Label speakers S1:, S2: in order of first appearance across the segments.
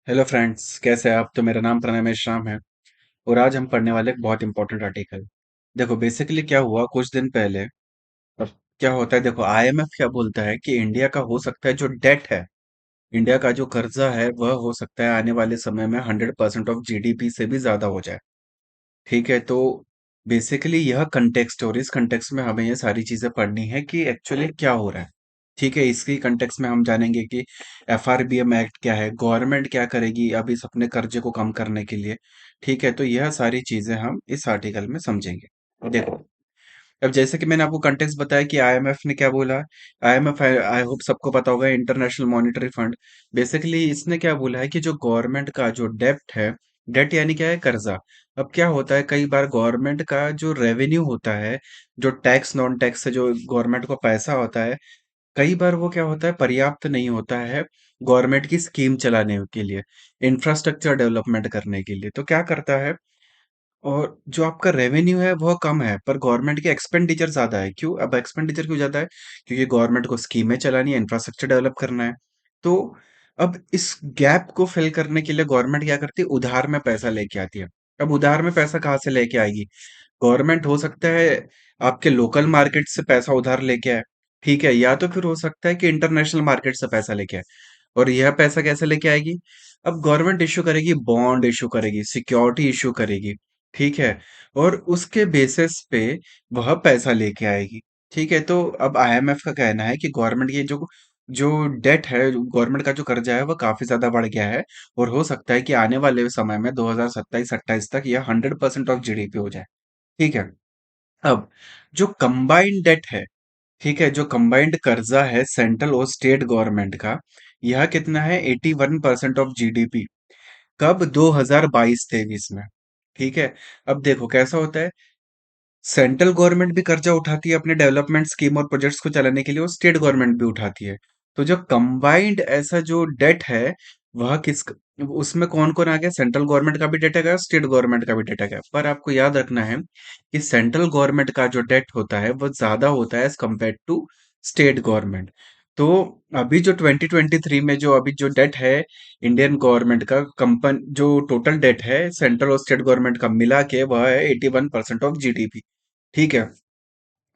S1: Hello friends, कैसे हैं आप? तो मेरा नाम प्रणय मेश्राम है और आज हम पढ़ने वाले एक बहुत इंपॉर्टेंट आर्टिकल। देखो, बेसिकली क्या हुआ कुछ दिन पहले। अब क्या होता है, देखो, आईएमएफ क्या बोलता है कि इंडिया का हो सकता है जो डेट है, इंडिया का जो कर्जा है, वह हो सकता है आने वाले समय में 100% ऑफ जीडीपी से भी ज्यादा हो जाए। ठीक है, तो बेसिकली यह कंटेक्स्ट, और इस कंटेक्स्ट में हमें ये सारी चीजें पढ़नी है कि एक्चुअली क्या हो रहा है। ठीक है, इसी कंटेक्स्ट में हम जानेंगे कि एफआरबीएम एक्ट क्या है, गवर्नमेंट क्या करेगी अब इस अपने कर्जे को कम करने के लिए। ठीक है, तो यह सारी चीजें हम इस आर्टिकल में समझेंगे। देखो, अब जैसे कि मैंने आपको कंटेक्स्ट बताया कि आईएमएफ ने क्या बोला। आईएमएफ, आई होप सबको पता होगा, इंटरनेशनल मॉनेटरी फंड। बेसिकली इसने क्या बोला है कि जो गवर्नमेंट का जो डेब्ट है, डेट यानी क्या है, कर्जा। अब क्या होता है, कई बार गवर्नमेंट का जो रेवेन्यू होता है, जो टैक्स नॉन टैक्स से जो गवर्नमेंट को पैसा होता है, कई बार वो क्या होता है, पर्याप्त नहीं होता है गवर्नमेंट की स्कीम चलाने के लिए, इंफ्रास्ट्रक्चर डेवलपमेंट करने के लिए। तो क्या करता है, और जो आपका रेवेन्यू है वह कम है पर गवर्नमेंट की एक्सपेंडिचर ज्यादा है। क्यों? अब एक्सपेंडिचर क्यों ज्यादा है? क्योंकि गवर्नमेंट को स्कीमें चलानी है, इंफ्रास्ट्रक्चर डेवलप करना है। तो अब इस गैप को फिल करने के लिए गवर्नमेंट क्या करती है, उधार में पैसा लेके आती है। अब उधार में पैसा कहाँ से लेके आएगी? गवर्नमेंट हो सकता है आपके लोकल मार्केट से पैसा उधार लेके आए। ठीक है, या तो फिर हो सकता है कि इंटरनेशनल मार्केट से पैसा लेके आए। और यह पैसा कैसे लेके आएगी? अब गवर्नमेंट इश्यू करेगी, बॉन्ड इश्यू करेगी, सिक्योरिटी इश्यू करेगी। ठीक है, और उसके बेसिस पे वह पैसा लेके आएगी। ठीक है, तो अब आईएमएफ का कहना है कि गवर्नमेंट ये जो जो डेट है, गवर्नमेंट का जो कर्जा है, वह काफी ज्यादा बढ़ गया है। और हो सकता है कि आने वाले समय में 2027-28 तक यह 100% ऑफ जीडीपी हो जाए। ठीक है, अब जो कंबाइंड डेट है, ठीक है, जो कंबाइंड कर्जा है सेंट्रल और स्टेट गवर्नमेंट का, यह कितना है, 81% ऑफ जीडीपी। कब? 2022-23 में। ठीक है, अब देखो कैसा होता है, सेंट्रल गवर्नमेंट भी कर्जा उठाती है अपने डेवलपमेंट स्कीम और प्रोजेक्ट्स को चलाने के लिए, और स्टेट गवर्नमेंट भी उठाती है। तो जो कंबाइंड ऐसा जो डेट है, वह किस, उसमें कौन कौन आ गया, सेंट्रल गवर्नमेंट का भी डेट आ गया, स्टेट गवर्नमेंट का भी डेट आ गया। पर आपको याद रखना है कि सेंट्रल गवर्नमेंट का जो डेट होता है वो ज्यादा होता है as compare to state government. तो अभी जो 2023 में जो अभी जो डेट है इंडियन गवर्नमेंट का, कंपन जो टोटल डेट है सेंट्रल और स्टेट गवर्नमेंट का मिला के, वह है 81% ऑफ जीडीपी। ठीक है,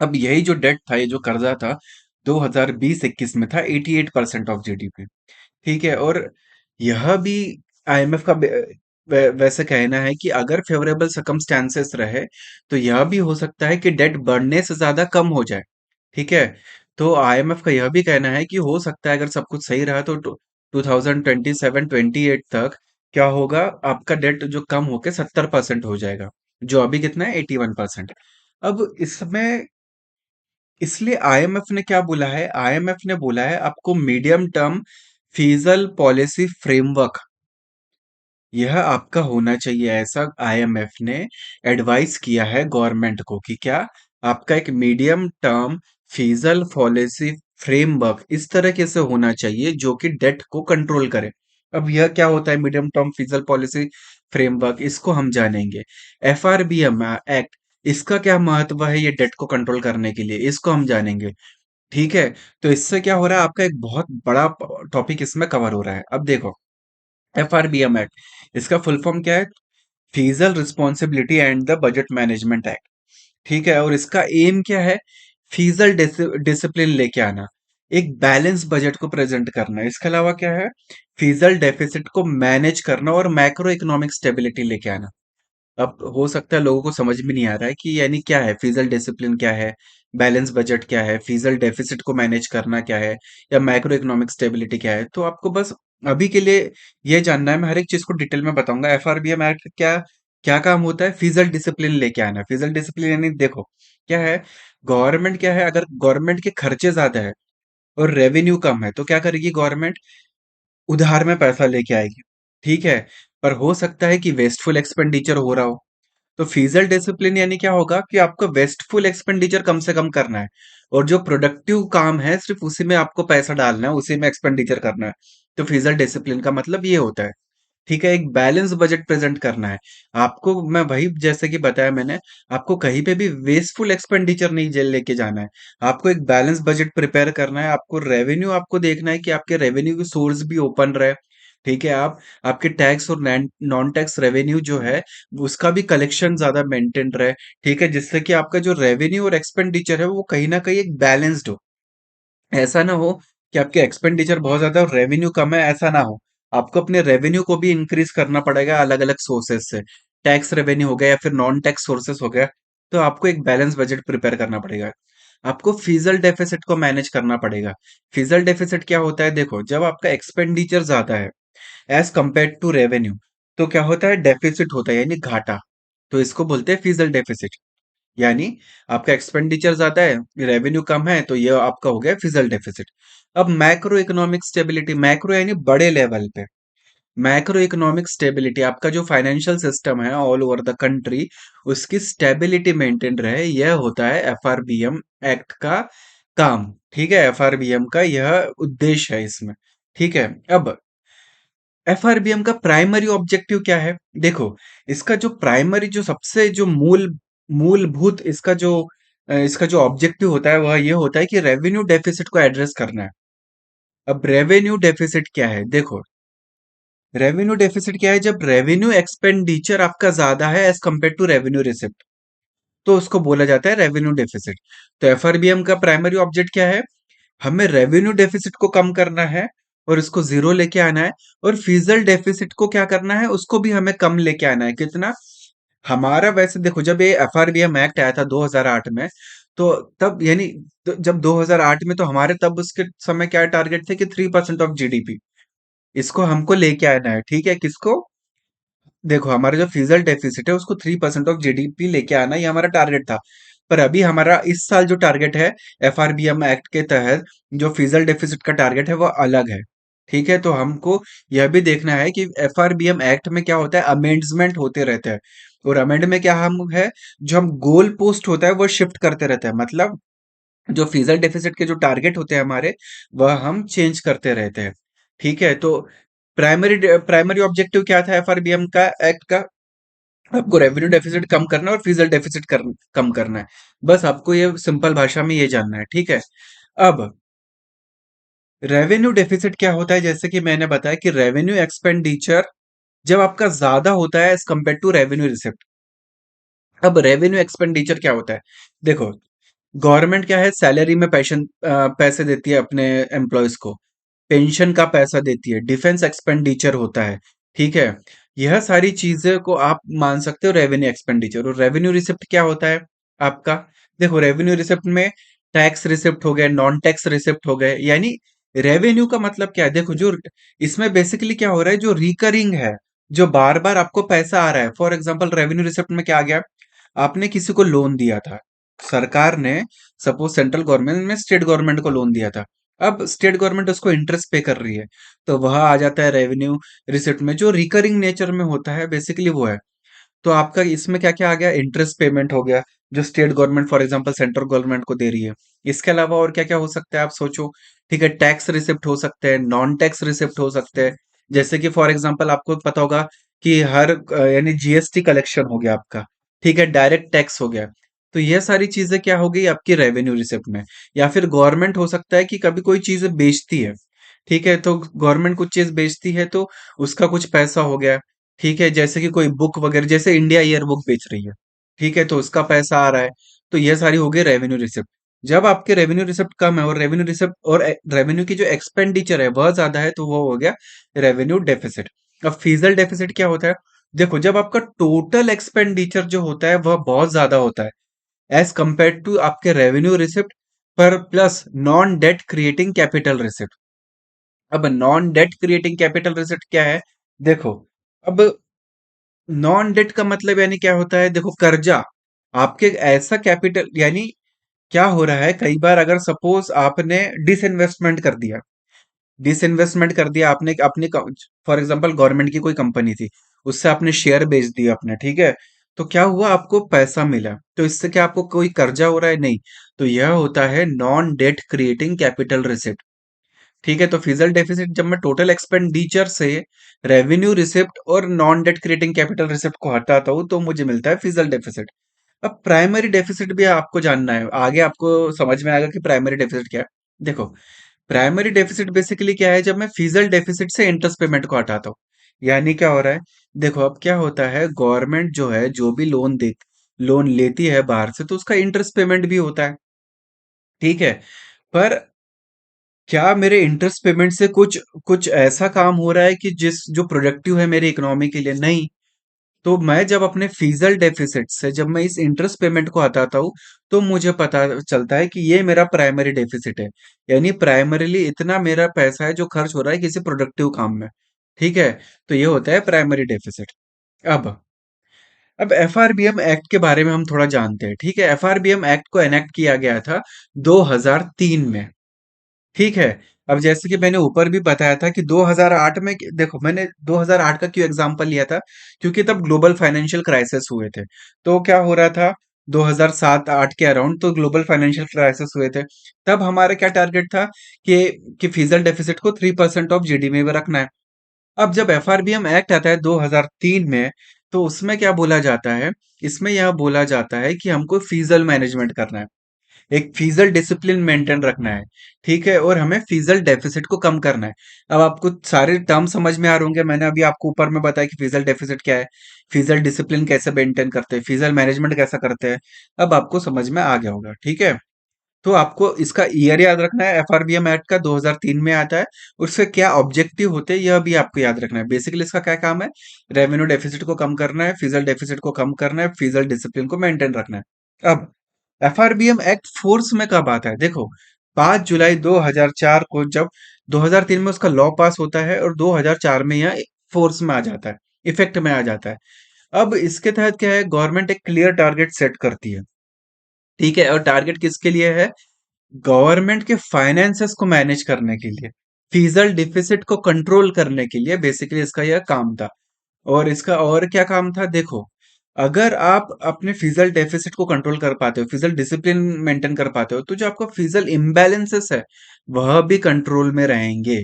S1: अब यही जो डेट था, ये जो कर्जा था, 2020-21 में था 88% ऑफ जीडीपी। ठीक है, और यह भी आईएमएफ का वैसे कहना है कि अगर फेवरेबल सर्कमस्टेंसेस रहे तो यह भी हो सकता है कि डेट बढ़ने से ज्यादा कम हो जाए। ठीक है, तो आईएमएफ का यह भी कहना है कि हो सकता है अगर सब कुछ सही रहा तो 2027-28 तक क्या होगा, आपका डेट जो कम होके 70% हो जाएगा, जो अभी कितना है, 81%। अब इसमें, इसलिए आईएमएफ ने क्या बोला है, आईएमएफ ने बोला है आपको मीडियम टर्म फीजल पॉलिसी फ्रेमवर्क, यह आपका होना चाहिए। ऐसा आईएमएफ ने एडवाइस किया है गवर्नमेंट को कि क्या, आपका एक मीडियम टर्म फीजल पॉलिसी फ्रेमवर्क इस तरीके से होना चाहिए जो कि डेट को कंट्रोल करे। अब यह क्या होता है मीडियम टर्म फीजल पॉलिसी फ्रेमवर्क, इसको हम जानेंगे। एफआरबीएम एक्ट, इसका क्या महत्व है ये डेट को कंट्रोल करने के लिए, इसको हम जानेंगे। ठीक है, तो इससे क्या हो रहा है, आपका एक बहुत बड़ा टॉपिक इसमें कवर हो रहा है। अब देखो, एफआरबीएम एक्ट, इसका फुल फॉर्म क्या है, fiscal responsibility and the budget management act. ठीक है, और इसका एम क्या है, फीजल डिसिप्लिन लेके आना, एक बैलेंस बजट को प्रेजेंट करना। इसके अलावा क्या है, फीजल डेफिसिट को मैनेज करना और मैक्रो इकोनॉमिक स्टेबिलिटी लेके आना। अब हो सकता है लोगों को समझ में नहीं आ रहा है कि यानी क्या है, फिजल डिसिप्लिन क्या है, बैलेंस बजट क्या है, फिजल डेफिसिट को मैनेज करना क्या है, या मैक्रो इकोनॉमिक स्टेबिलिटी क्या है। तो आपको बस अभी के लिए ये जानना है, मैं हर एक चीज को डिटेल में बताऊंगा। एफआरबीएम एक्ट क्या क्या काम होता है, फिजल डिसिप्लिन लेके आना। फिजल डिसिप्लिन यानी देखो क्या है, गवर्नमेंट क्या है, अगर गवर्नमेंट के खर्चे ज्यादा है और रेवेन्यू कम है तो क्या करेगी गवर्नमेंट, उधार में पैसा लेके आएगी। ठीक है, पर हो सकता है कि वेस्टफुल एक्सपेंडिचर हो रहा हो। तो फीजल डिसिप्लिन यानी क्या होगा कि आपको वेस्टफुल एक्सपेंडिचर कम से कम करना है, और जो प्रोडक्टिव काम है सिर्फ उसी में आपको पैसा डालना है, उसी में एक्सपेंडिचर करना है। तो फीजल डिसिप्लिन का मतलब ये होता है। ठीक है, एक बैलेंस बजट प्रेजेंट करना है आपको। मैं वही जैसे कि बताया मैंने, आपको कहीं पे भी वेस्टफुल एक्सपेंडिचर नहीं जेल लेके जाना है। आपको एक बैलेंस बजट प्रिपेयर करना है, आपको रेवेन्यू आपको देखना है कि आपके रेवेन्यू की सोर्स भी ओपन रहे, ठीक है। आप आपके टैक्स और नॉन टैक्स रेवेन्यू जो है उसका भी कलेक्शन ज्यादा मेंटेन रहे। ठीक है, जिससे कि आपका जो रेवेन्यू और एक्सपेंडिचर है वो कहीं ना कहीं एक बैलेंस्ड हो। ऐसा ना हो कि आपके एक्सपेंडिचर बहुत ज्यादा और रेवेन्यू कम है, ऐसा ना हो। आपको अपने रेवेन्यू को भी इंक्रीज करना पड़ेगा अलग अलग सोर्सेस से। टैक्स रेवेन्यू हो गया या फिर नॉन टैक्स सोर्सेस हो गया। तो आपको एक बैलेंस बजट प्रिपेयर करना पड़ेगा। आपको फिजल डेफिसिट को मैनेज करना पड़ेगा। फिजल डेफिसिट क्या होता है? देखो, जब आपका एक्सपेंडिचर ज्यादा है एज कंपेयर टू रेवेन्यू, तो क्या होता है? डेफिसिट होता है, यानी घाटा। तो इसको बोलते हैं फिजल डेफिसिट। यानी आपका एक्सपेंडिचर ज्यादा है, रेवेन्यू कम है, तो ये आपका हो गया फिजल डेफिसिट। अब मैक्रो इकोनॉमिक स्टेबिलिटी, मैक्रो यानी बड़े लेवल पे। मैक्रो इकोनॉमिक स्टेबिलिटी, आपका जो फाइनेंशियल सिस्टम है ऑल ओवर द कंट्री, उसकी स्टेबिलिटी मेंटेन रहे, यह होता है एफआरबीएम एक्ट का काम। ठीक है, एफआरबीएम का यह उद्देश्य है इसमें। ठीक है। अब एफआरबीएम का प्राइमरी ऑब्जेक्टिव क्या है? देखो, इसका जो प्राइमरी, जो सबसे जो मूलभूत इसका जो ऑब्जेक्टिव होता है वह ये होता है कि रेवेन्यू डेफिसिट को एड्रेस करना है। अब रेवेन्यू डेफिसिट क्या है? देखो, रेवेन्यू डेफिसिट क्या है? जब रेवेन्यू एक्सपेंडिचर आपका ज्यादा है as compare to revenue receipt, तो उसको बोला जाता है रेवेन्यू डेफिसिट। तो एफआरबीएम का प्राइमरी ऑब्जेक्ट क्या है? हमें रेवेन्यू डेफिसिट को कम करना है और इसको जीरो लेके आना है। और फिजल डेफिसिट को क्या करना है? उसको भी हमें कम लेके आना है। कितना? हमारा वैसे देखो, जब ये एफआरबीएम एक्ट आया था 2008 में, तो तब यानी तो जब 2008 में, तो हमारे तब उसके समय क्या टारगेट थे कि 3% ऑफ जीडीपी इसको हमको लेके आना है। ठीक है, किसको? देखो, हमारा जो फिजल डेफिसिट है उसको 3% ऑफ जीडीपी लेके आना, ये हमारा टारगेट था। पर अभी हमारा इस साल जो टारगेट है एफआरबीएम एक्ट के तहत, जो फिजल डेफिसिट का टारगेट है वो अलग है। ठीक है, तो हमको यह भी देखना है कि एफआरबीएम एक्ट में क्या होता है, अमेंडमेंट होते रहते हैं। और अमेंड में क्या हम है, जो हम गोल पोस्ट होता है वो शिफ्ट करते रहते हैं। मतलब जो फिजल डेफिसिट के जो टारगेट होते हैं हमारे, वह हम चेंज करते रहते हैं। ठीक है, तो प्राइमरी प्राइमरी ऑब्जेक्टिव क्या था एफआरबीएम का एक्ट का? आपको रेवेन्यू डेफिसिट कम करना है और फिजल डेफिसिट कम करना है। बस आपको ये सिंपल भाषा में ये जानना है। ठीक है। अब रेवेन्यू डेफिसिट क्या होता है? जैसे कि मैंने बताया कि रेवेन्यू एक्सपेंडिचर जब आपका ज्यादा होता है as compare to revenue receipt. अब रेवेन्यू एक्सपेंडिचर क्या होता है? देखो, गवर्नमेंट क्या है, सैलरी में पैसे देती है अपने एम्प्लॉयज को, पेंशन का पैसा देती है, डिफेंस एक्सपेंडिचर होता है। ठीक है, यह सारी चीजें को आप मान सकते हो रेवेन्यू एक्सपेंडिचर। और रेवेन्यू रिसिप्ट क्या होता है आपका? देखो, रेवेन्यू रिसिप्ट में टैक्स रिसिप्ट हो गए, नॉन टैक्स रिसिप्ट हो गए। यानी रेवेन्यू का मतलब क्या है? देखो, जो इसमें बेसिकली क्या हो रहा है, जो रिकरिंग है, जो बार बार आपको पैसा आ रहा है। फॉर एग्जाम्पल, रेवेन्यू रिसिप्ट में क्या आ गया? आपने किसी को लोन दिया था, सरकार ने, सपोज सेंट्रल गवर्नमेंट ने स्टेट गवर्नमेंट को लोन दिया था। अब स्टेट गवर्नमेंट उसको इंटरेस्ट पे कर रही है, तो वह आ जाता है रेवेन्यू रिसिप्ट में। जो रिकरिंग नेचर में होता है बेसिकली वो है। तो आपका इसमें क्या क्या आ गया? इंटरेस्ट पेमेंट हो गया, जो state government for example central government को दे रही है। इसके अलावा और क्या क्या हो सकता है आप सोचो। ठीक है, टैक्स रिसिप्ट हो सकते हैं, नॉन टैक्स रिसिप्ट हो सकते हैं। जैसे कि फॉर एग्जांपल आपको पता होगा कि हर यानी जीएसटी कलेक्शन हो गया आपका। ठीक है, डायरेक्ट टैक्स हो गया। तो ये सारी चीजें क्या हो गई आपकी रेवेन्यू रिसिप्ट में। या फिर गवर्नमेंट हो सकता है कि कभी कोई चीज बेचती है। ठीक है, तो गवर्नमेंट कुछ चीज बेचती है तो उसका कुछ पैसा हो गया। ठीक है, जैसे कि कोई बुक वगैरह, जैसे इंडिया ईयर बुक बेच रही है। ठीक है, तो उसका पैसा आ रहा है। तो ये सारी हो गई रेवेन्यू रिसिप्ट। जब आपके रेवेन्यू रिसिप्ट कम है और रेवेन्यू रिसिप्ट और रेवेन्यू की जो एक्सपेंडिचर है वह ज्यादा है, तो वो हो गया रेवेन्यू डेफिसिट। अब फीजल डेफिसिट क्या होता है? देखो, जब आपका टोटल एक्सपेंडिचर जो होता है वह बहुत ज्यादा होता है एज कंपेयर टू आपके रेवेन्यू रिसिप्ट, पर plus non debt creating capital receipt. अब non debt creating capital receipt क्या है? देखो, अब नॉन डेट का मतलब यानी क्या होता है? देखो, कर्जा, आपके ऐसा कैपिटल, यानी क्या हो रहा है, कई बार अगर सपोज आपने डिसइन्वेस्टमेंट कर दिया आपने अपने, फॉर एग्जांपल गवर्नमेंट की कोई कंपनी थी, उससे आपने शेयर बेच दिया अपने। ठीक है, तो क्या हुआ, आपको पैसा मिला, तो इससे क्या आपको कोई कर्जा हो रहा है? नहीं। तो यह होता है non debt creating capital receipt. ठीक है, तो फिजल डेफिसिट जब मैं टोटल एक्सपेंडिचर से रेवेन्यू रिसिप्ट और non debt creating capital receipt को हटाता हूं, तो मुझे मिलता है फिजल डेफिसिट। अब प्राइमरी डेफिसिट भी आपको जानना है, आगे आपको समझ में आएगा कि प्राइमरी डेफिसिट क्या है। देखो, प्राइमरी डेफिसिट बेसिकली क्या है, जब मैं फीजल डेफिसिट से इंटरेस्ट पेमेंट को हटाता हूँ। यानी क्या हो रहा है, देखो अब क्या होता है, गवर्नमेंट जो है जो भी लोन लेती है बाहर से, तो उसका इंटरेस्ट पेमेंट भी होता है। ठीक है। पर क्या मेरे इंटरेस्ट पेमेंट से कुछ कुछ ऐसा काम हो रहा है कि जिस जो प्रोडक्टिव है मेरी इकोनॉमी के लिए? नहीं। तो मैं जब अपने फीजल डेफिसिट से जब मैं इस इंटरेस्ट पेमेंट को हटाता हूँ, तो मुझे पता चलता है कि ये मेरा प्राइमरी डेफिसिट है। यानी प्राइमरीली इतना मेरा पैसा है जो खर्च हो रहा है किसी प्रोडक्टिव काम में। ठीक है। तो ये होता है प्राइमरी डेफिसिट। अब अब एफआरबीएम एक्ट के बारे में हम थोड़ा जानते हैं। ठीक है। एफआरबीएम एक्ट को एनेक्ट किया गया था 2003 में। ठीक है। अब जैसे कि मैंने ऊपर भी बताया था कि 2008 में, देखो मैंने 2008 का क्यों एग्जांपल लिया था, क्योंकि तब ग्लोबल फाइनेंशियल क्राइसिस हुए थे। तो क्या हो रहा था, 2007-8 के अराउंड तो ग्लोबल फाइनेंशियल क्राइसिस हुए थे। तब हमारा क्या टारगेट था कि फिजिकल डेफिसिट को 3% ऑफ जीडीपी में रखना है। अब जब एफआरबीएम एक्ट आता है 2003 में, तो उसमें क्या बोला जाता है, इसमें यह बोला जाता है कि हमको फीजल मैनेजमेंट करना है, एक फीजल डिसिप्लिन मेंटेन रखना है। ठीक है। और हमें फीजल डेफिसिट को कम करना है। अब आपको सारे टर्म समझ में आ रहे होंगे, मैंने अभी आपको ऊपर में बताया कि फीजल डेफिसिट क्या है, फीजल डिसिप्लिन कैसे मेंटेन करते हैं, फीजल मैनेजमेंट कैसा करते हैं। अब आपको समझ में आ गया होगा। ठीक है। तो आपको इसका ईयर याद रखना है, एफआरबीएम एक्ट का 2003 में आता है। उससे क्या ऑब्जेक्टिव होते हैं यह भी आपको याद रखना है। बेसिकली इसका क्या काम है, रेवेन्यू डेफिसिट को कम करना है, फीजल डेफिसिट को कम करना है, फीजल डिसिप्लिन को मेंटेन रखना है। अब एफआरबीएम एक्ट फोर्स में कब आता है, देखो 5 जुलाई 2004 को, जब 2003 में उसका लॉ पास होता है और 2004 में यह फोर्स में आ जाता है, इफेक्ट में आ जाता है। अब इसके तहत क्या है, गवर्नमेंट एक क्लियर टारगेट सेट करती है। ठीक है। और टारगेट किसके लिए है, गवर्नमेंट के फाइनेंसेस को मैनेज करने के लिए, फीजल डिफिसिट को कंट्रोल करने के लिए बेसिकली इसका यह काम था। और इसका और क्या काम था, देखो अगर आप अपने फिजल डेफिसिट को कंट्रोल कर पाते हो, फिजल डिसिप्लिन मेंटेन कर पाते हो, तो जो आपका फिजल इम्बैलेंसेस है वह भी कंट्रोल में रहेंगे।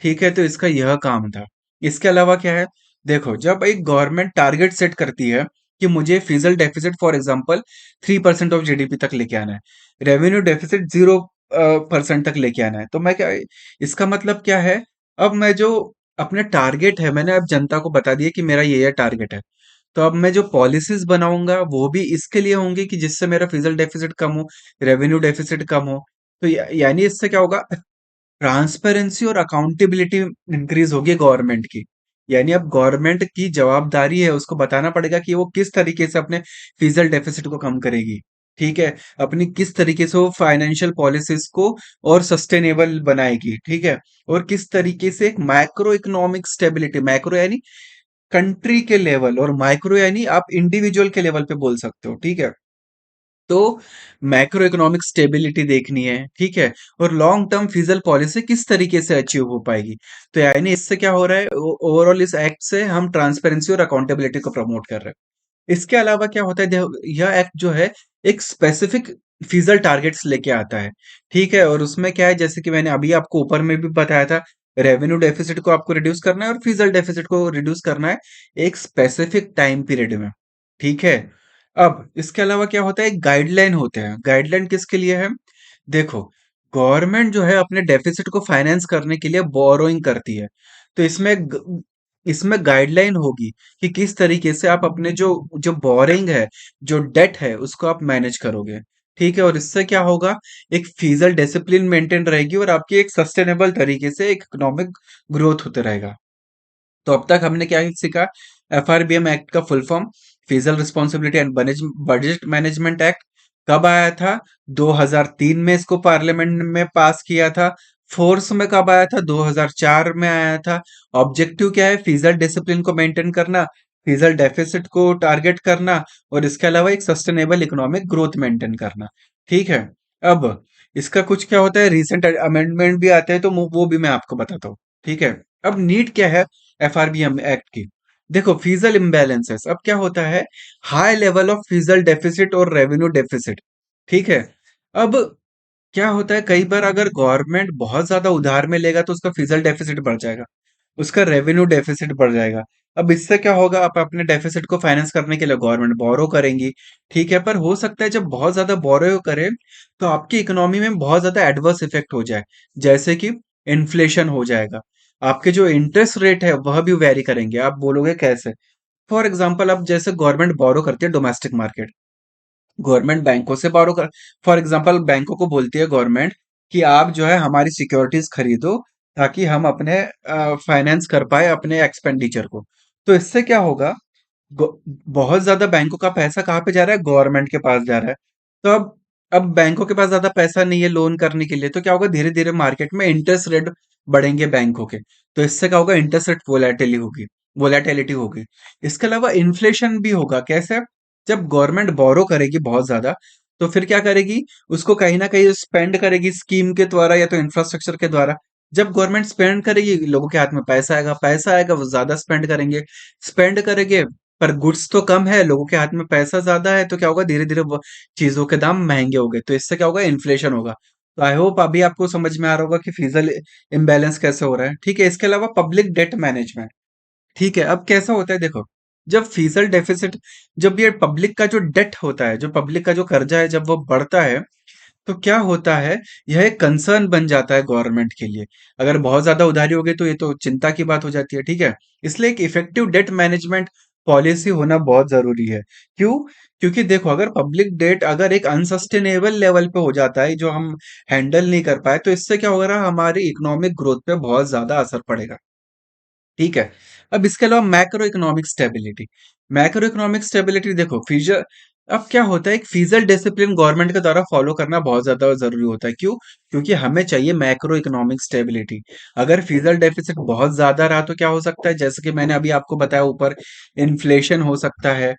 S1: ठीक है। तो इसका यह काम था। इसके अलावा क्या है, देखो जब एक गवर्नमेंट टारगेट सेट करती है कि मुझे fizzle deficit for example 3% of GDP तक लेके आना है, रेवेन्यू डेफिसिट 0% तक लेके आना है, तो मैं क्या, इसका मतलब क्या है, अब मैं जो अपने टारगेट है मैंने अब जनता को बता दिया कि मेरा ये टारगेट है। तो अब मैं जो पॉलिसीज बनाऊंगा वो भी इसके लिए होंगी कि जिससे मेरा फिजल डेफिसिट कम हो, रेवेन्यू डेफिसिट कम हो। तो यानी इससे क्या होगा, ट्रांसपेरेंसी और अकाउंटेबिलिटी इंक्रीज होगी गवर्नमेंट की। यानी अब गवर्नमेंट की जवाबदारी है, उसको बताना पड़ेगा कि वो किस तरीके से अपने फिजल डेफिसिट को कम करेगी। ठीक है। अपनी किस तरीके से वो फाइनेंशियल पॉलिसीज को और सस्टेनेबल बनाएगी। ठीक है। और किस तरीके से एक मैक्रो इकोनॉमिक स्टेबिलिटी, मैक्रो यानी कंट्री के लेवल, और माइक्रो यानी आप इंडिविजुअल के लेवल पे बोल सकते हो। ठीक है। तो मैक्रो इकोनॉमिक स्टेबिलिटी देखनी है। ठीक है। और लॉन्ग टर्म फिजल पॉलिसी किस तरीके से अचीव हो पाएगी। तो यानी इससे क्या हो रहा है, ओवरऑल इस एक्ट से हम ट्रांसपेरेंसी और अकाउंटेबिलिटी को प्रमोट कर रहे हैं। इसके अलावा क्या होता है, यह एक्ट जो है एक स्पेसिफिक फिजल टारगेट्स लेके आता है। ठीक है। और उसमें क्या है, जैसे कि मैंने अभी आपको ऊपर में भी बताया था, रेवेन्यू डेफिसिट को आपको रिड्यूस करना है और फिजल डेफिसिट को रिड्यूस करना है एक स्पेसिफिक टाइम पीरियड में। ठीक है। अब इसके अलावा क्या होता है, गाइडलाइन होते हैं। गाइडलाइन किसके लिए है, देखो गवर्नमेंट जो है अपने डेफिसिट को फाइनेंस करने के लिए बोरोइंग करती है। तो इसमें गाइडलाइन होगी कि किस तरीके से आप अपने जो जो बोरिंग है, जो डेट है, उसको आप मैनेज करोगे। ठीक है। और इससे क्या होगा, एक फीजल डिसिप्लिन मेंटेन रहेगी और आपकी एक सस्टेनेबल तरीके से एक इकोनॉमिक ग्रोथ होते रहेगा। तो अब तक हमने क्या सीखा, एफआरबीएम एक्ट का full form, fizzle responsibility and budget management act, कब आया था, 2003 में इसको पार्लियामेंट में पास किया था। फोर्स में कब आया था, 2004 में आया था। ऑब्जेक्टिव क्या है, फिजल डिसिप्लिन को मेंटेन करना, फिजल डेफिसिट को टारगेट करना, और इसके अलावा एक सस्टेनेबल इकोनॉमिक ग्रोथ मेंटेन करना। ठीक है। अब इसका कुछ क्या होता है, रिसेंट अमेंडमेंट भी आते हैं, तो वो भी मैं आपको बताता हूँ। ठीक है। अब नीड क्या है एफआरबीएम एक्ट की, देखो फीजल इम्बैलेंसेस, अब क्या होता है, हाई लेवल ऑफ फीजल डेफिसिट और रेवेन्यू डेफिसिट। ठीक है। अब क्या होता है, कई बार अगर गवर्नमेंट बहुत ज्यादा उधार में लेगा तो उसका फीजल डेफिसिट बढ़ जाएगा, उसका रेवेन्यू डेफिसिट बढ़ जाएगा। अब इससे क्या होगा, आप अपने डेफिसिट को फाइनेंस करने के लिए गवर्नमेंट बोरो करेंगी, ठीक है, पर हो सकता है जब बहुत ज्यादा बोरो करे तो आपकी इकोनॉमी में बहुत ज्यादा एडवर्स इफेक्ट हो जाए, जैसे कि इन्फ्लेशन हो जाएगा, आपके जो इंटरेस्ट रेट है वह भी वेरी करेंगे। आप बोलोगे कैसे? फॉर एग्जाम्पल, अब जैसे गवर्नमेंट बोरो करती है डोमेस्टिक मार्केट, गवर्नमेंट बैंकों से बोरो कर, फॉर एग्जांपल बैंकों को बोलती है गवर्नमेंट कि आप जो है हमारी सिक्योरिटीज खरीदो ताकि हम अपने फाइनेंस कर पाए अपने एक्सपेंडिचर को। तो इससे क्या होगा, गो- बहुत ज्यादा बैंकों का पैसा कहाँ पे जा रहा है, गवर्नमेंट के पास जा रहा है। तो अब बैंकों के पास ज्यादा पैसा नहीं है लोन करने के लिए, तो क्या होगा, धीरे धीरे मार्केट में इंटरेस्ट रेट बढ़ेंगे बैंकों के। तो इससे क्या होगा, इंटरेस्ट रेट वोलेटिलिटी होगी। इसके अलावा इन्फ्लेशन भी होगा। कैसे? जब गवर्नमेंट बोरो करेगी बहुत ज्यादा, तो फिर क्या करेगी, उसको कहीं ना कहीं स्पेंड करेगी स्कीम के द्वारा या तो इंफ्रास्ट्रक्चर के द्वारा। जब गवर्नमेंट स्पेंड करेगी, लोगों के हाथ में पैसा आएगा, वो ज्यादा स्पेंड करेंगे, पर गुड्स तो कम है, लोगों के हाथ में पैसा ज्यादा है, तो क्या होगा, धीरे धीरे वो चीजों के दाम महंगे हो गए, तो इससे क्या होगा, इन्फ्लेशन होगा। तो आई होप अभी आपको समझ में आ रहा होगा कि फिजल इम्बैलेंस कैसे हो रहा है, ठीक है। इसके अलावा पब्लिक डेट मैनेजमेंट, ठीक है। अब कैसा होता है, देखो, जब फिजल डेफिसिट, जब ये पब्लिक का जो डेट होता है, जो पब्लिक का जो कर्जा है, जब वो बढ़ता है, तो क्या होता है, यह एक कंसर्न बन जाता है गवर्नमेंट के लिए। अगर बहुत ज्यादा उधारी हो गई तो ये तो चिंता की बात हो जाती है, ठीक है। इसलिए एक इफेक्टिव डेट मैनेजमेंट पॉलिसी होना बहुत जरूरी है। क्यों? क्योंकि देखो, अगर पब्लिक डेट अगर एक अनसस्टेनेबल लेवल पे हो जाता है, जो हम हैंडल नहीं कर पाए, तो इससे क्या होगा, हमारी इकोनॉमिक ग्रोथ पे बहुत ज्यादा असर पड़ेगा, ठीक है। अब इसके अलावा मैक्रो इकोनॉमिक स्टेबिलिटी देखो, फीजर, अब क्या होता है, एक फीजल डिसिप्लिन गवर्नमेंट के द्वारा फॉलो करना बहुत ज्यादा जरूरी होता है। क्यों? क्योंकि हमें चाहिए मैक्रो इकोनॉमिक स्टेबिलिटी। अगर फीजल डेफिसिट बहुत ज्यादा रहा तो क्या हो सकता है, जैसे कि मैंने अभी आपको बताया ऊपर, इन्फ्लेशन हो सकता है,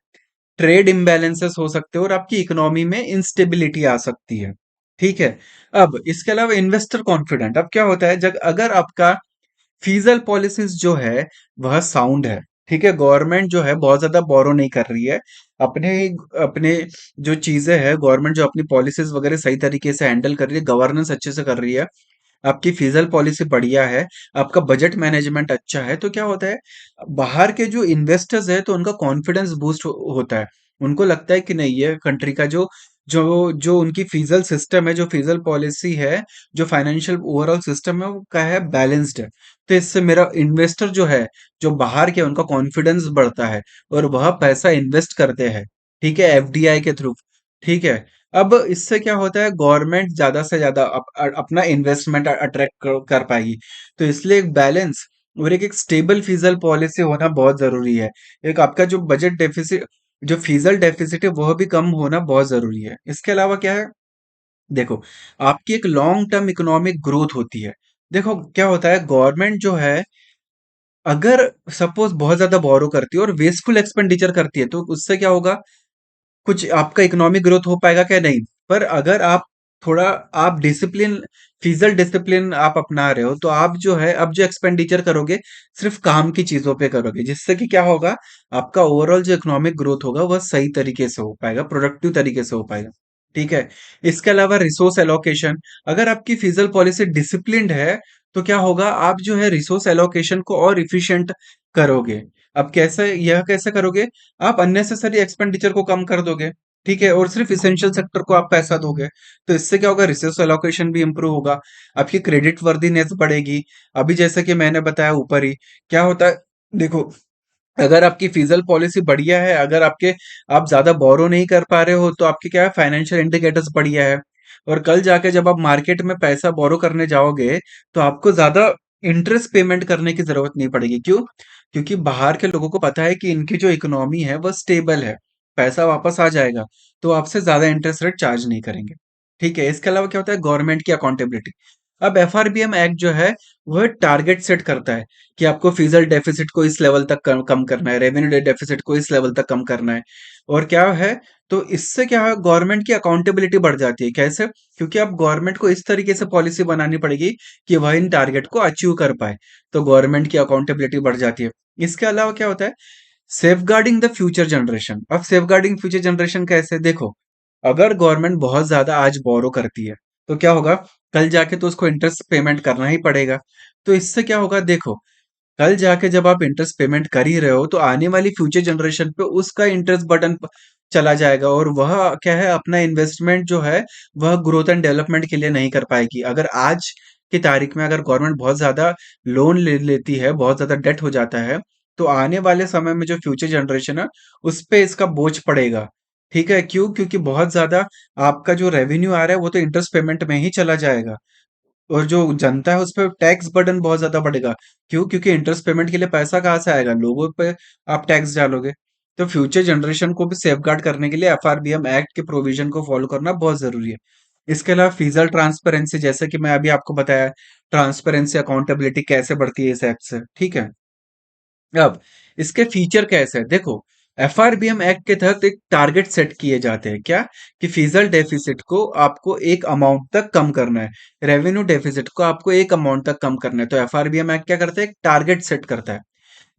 S1: ट्रेड इम्बैलेंसेस हो सकते हैं, और आपकी इकोनॉमी में इंस्टेबिलिटी आ सकती है, ठीक है। अब इसके अलावा इन्वेस्टर कॉन्फिडेंट, अब क्या होता है, जब अगर आपका फीजल पॉलिसीज जो है वह साउंड है, ठीक है, गवर्नमेंट जो है बहुत ज्यादा बोरो नहीं कर रही है, अपने अपने जो चीजें हैं, गवर्नमेंट जो अपनी पॉलिसीज वगैरह सही तरीके से हैंडल कर रही है, गवर्नेंस अच्छे से कर रही है, आपकी फीजल पॉलिसी बढ़िया है, आपका बजट मैनेजमेंट अच्छा है, तो क्या होता है, बाहर के जो इन्वेस्टर्स है तो उनका कॉन्फिडेंस बूस्ट होता है। उनको लगता है कि नहीं, ये कंट्री का जो जो जो उनकी फीजल सिस्टम है, जो फीजल पॉलिसी है, जो फाइनेंशियल ओवरऑल सिस्टम है, वो क्या है, बैलेंस्ड है। तो इससे मेरा इन्वेस्टर जो है, जो बाहर के, उनका कॉन्फिडेंस बढ़ता है, और वह पैसा इन्वेस्ट करते हैं, ठीक है, एफडीआई के थ्रू, ठीक है। अब इससे क्या होता है, गवर्नमेंट ज्यादा से ज्यादा अपना इन्वेस्टमेंट अट्रैक्ट कर पाएगी। तो इसलिए एक बैलेंस और एक स्टेबल फीजल पॉलिसी होना बहुत जरूरी है। एक आपका जो बजट डेफिसिट, जो फीजल डेफिसिट है, वह भी कम होना बहुत जरूरी है। इसके अलावा क्या है, देखो, आपकी एक लॉन्ग टर्म इकोनॉमिक ग्रोथ होती है। देखो क्या होता है, गवर्नमेंट जो है, अगर सपोज बहुत ज्यादा बोरो करती है और वेस्टफुल एक्सपेंडिचर करती है, तो उससे क्या होगा, कुछ आपका इकोनॉमिक ग्रोथ हो पाएगा क्या? नहीं। पर अगर आप थोड़ा, आप डिसिप्लिन, फीजल डिसिप्लिन आप अपना रहे हो, तो आप जो है, अब जो एक्सपेंडिचर करोगे, सिर्फ काम की चीजों पे करोगे, जिससे कि क्या होगा, आपका ओवरऑल जो इकोनॉमिक ग्रोथ होगा वह सही तरीके से हो पाएगा, प्रोडक्टिव तरीके से हो पाएगा, ठीक है। इसके अलावा रिसोर्स एलोकेशन, अगर आपकी फीजल पॉलिसी डिसिप्लिन्ड है, तो क्या होगा, आप जो है रिसोर्स एलोकेशन को और इफिशिएंट करोगे। अब कैसे, यह कैसे करोगे, आप अननेसेसरी एक्सपेंडिचर को कम कर दोगे, ठीक है, और सिर्फ इसेंशियल सेक्टर को आप पैसा दोगे। तो इससे क्या होगा, रिसोर्स एलोकेशन भी इंप्रूव होगा, आपकी क्रेडिट वर्दीनेस बढ़ेगी। अभी जैसे कि मैंने बताया ऊपर ही, क्या होता है, देखो, अगर आपकी फिजल पॉलिसी बढ़िया है, अगर आपके, आप ज्यादा बोरो नहीं कर पा रहे हो, तो आपके क्या है, फाइनेंशियल इंडिकेटर्स बढ़िया है, और कल जाके जब आप मार्केट में पैसा बोरो करने जाओगे, तो आपको ज्यादा इंटरेस्ट पेमेंट करने की जरूरत नहीं पड़ेगी। क्यों? क्योंकि बाहर के लोगों को पता है कि इनकी जो इकोनॉमी है वह स्टेबल है, पैसा वापस आ जाएगा, तो आपसे ज्यादा इंटरेस्ट रेट चार्ज नहीं करेंगे, ठीक है। इसके अलावा क्या होता है, गवर्नमेंट की अकाउंटेबिलिटी, अब एफआरबीएम एक्ट जो है, वह टारगेट सेट करता है कि आपको फिजल डेफिसिट को इस लेवल तक कम करना है, रेवेन्यू डेफिसिट को इस लेवल तक कम करना है, और क्या है, तो इससे क्या है, गवर्नमेंट की अकाउंटेबिलिटी बढ़ जाती है। कैसे? क्योंकि अब गवर्नमेंट को इस तरीके से पॉलिसी बनानी पड़ेगी कि वह इन टारगेट को अचीव कर पाए, तो गवर्नमेंट की अकाउंटेबिलिटी बढ़ जाती है। इसके अलावा क्या होता है, सेफगार्डिंग द फ्यूचर जनरेशन, अब सेफगार्डिंग फ्यूचर जनरेशन कैसे, देखो, अगर गवर्नमेंट बहुत ज्यादा आज बोरो करती है, तो क्या होगा, कल जाके तो उसको इंटरेस्ट पेमेंट करना ही पड़ेगा। तो इससे क्या होगा, देखो, कल जाके जब आप इंटरेस्ट पेमेंट कर ही रहे हो तो आने वाली फ्यूचर जनरेशन पे उसका इंटरेस्ट बर्डन चला जाएगा, और वह क्या है, अपना इन्वेस्टमेंट जो है वह ग्रोथ एंड डेवलपमेंट के लिए नहीं कर पाएगी। अगर आज की तारीख में अगर गवर्नमेंट बहुत ज्यादा लोन ले लेती है, बहुत ज्यादा डेट हो जाता है, तो आने वाले समय में जो फ्यूचर जनरेशन है उस पे इसका बोझ पड़ेगा। ठीक है, क्यों? क्योंकि बहुत ज्यादा आपका जो रेवेन्यू आ रहा है वो तो इंटरेस्ट पेमेंट में ही चला जाएगा, और जो जनता है उस पे टैक्स बर्डन बहुत ज्यादा बढ़ेगा। क्यों? क्योंकि इंटरेस्ट पेमेंट के लिए पैसा कहाँ से आएगा? लोगों पे आप टैक्स डालोगे। तो फ्यूचर जनरेशन को भी सेफगार्ड करने के लिए एफआरबीएम एक्ट के प्रोविजन को फॉलो करना बहुत जरूरी है। इसके अलावा फिजिकल ट्रांसपेरेंसी, जैसे कि मैं अभी आपको बताया, ट्रांसपेरेंसी अकाउंटेबिलिटी कैसे बढ़ती है इस एक्ट से। ठीक है, अब इसके फीचर कैसे है देखो। एफआरबीएम एक्ट के तहत एक टारगेट सेट किए जाते हैं, क्या? कि फिजिकल डेफिसिट को आपको एक अमाउंट तक कम करना है, रेवेन्यू डेफिसिट को आपको एक अमाउंट तक कम करना है। तो एफआरबीएम एक्ट क्या करता है? एक टारगेट सेट करता है।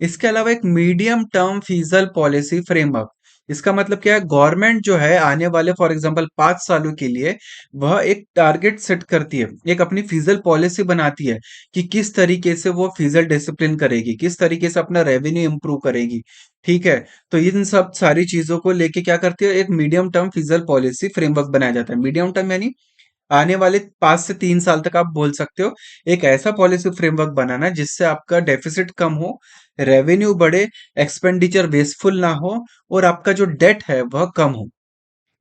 S1: इसके अलावा एक medium term physical policy framework, इसका मतलब क्या है? गवर्नमेंट जो है आने वाले फॉर एग्जांपल 5 सालों के लिए वह एक टारगेट सेट करती है, एक अपनी फिजिकल पॉलिसी बनाती है कि किस तरीके से वो फिजिकल डिसिप्लिन करेगी, किस तरीके से अपना रेवेन्यू इंप्रूव करेगी। ठीक है, तो इन सब सारी चीजों को लेके क्या करती है, एक medium term physical policy framework बनाया जाता है। मीडियम टर्म यानी आने वाले 5 से 3 साल तक आप बोल सकते हो। एक ऐसा पॉलिसी फ्रेमवर्क बनाना जिससे आपका डेफिसिट कम हो, रेवेन्यू बढ़े, एक्सपेंडिचर वेस्टफुल ना हो, और आपका जो डेट है वह कम हो।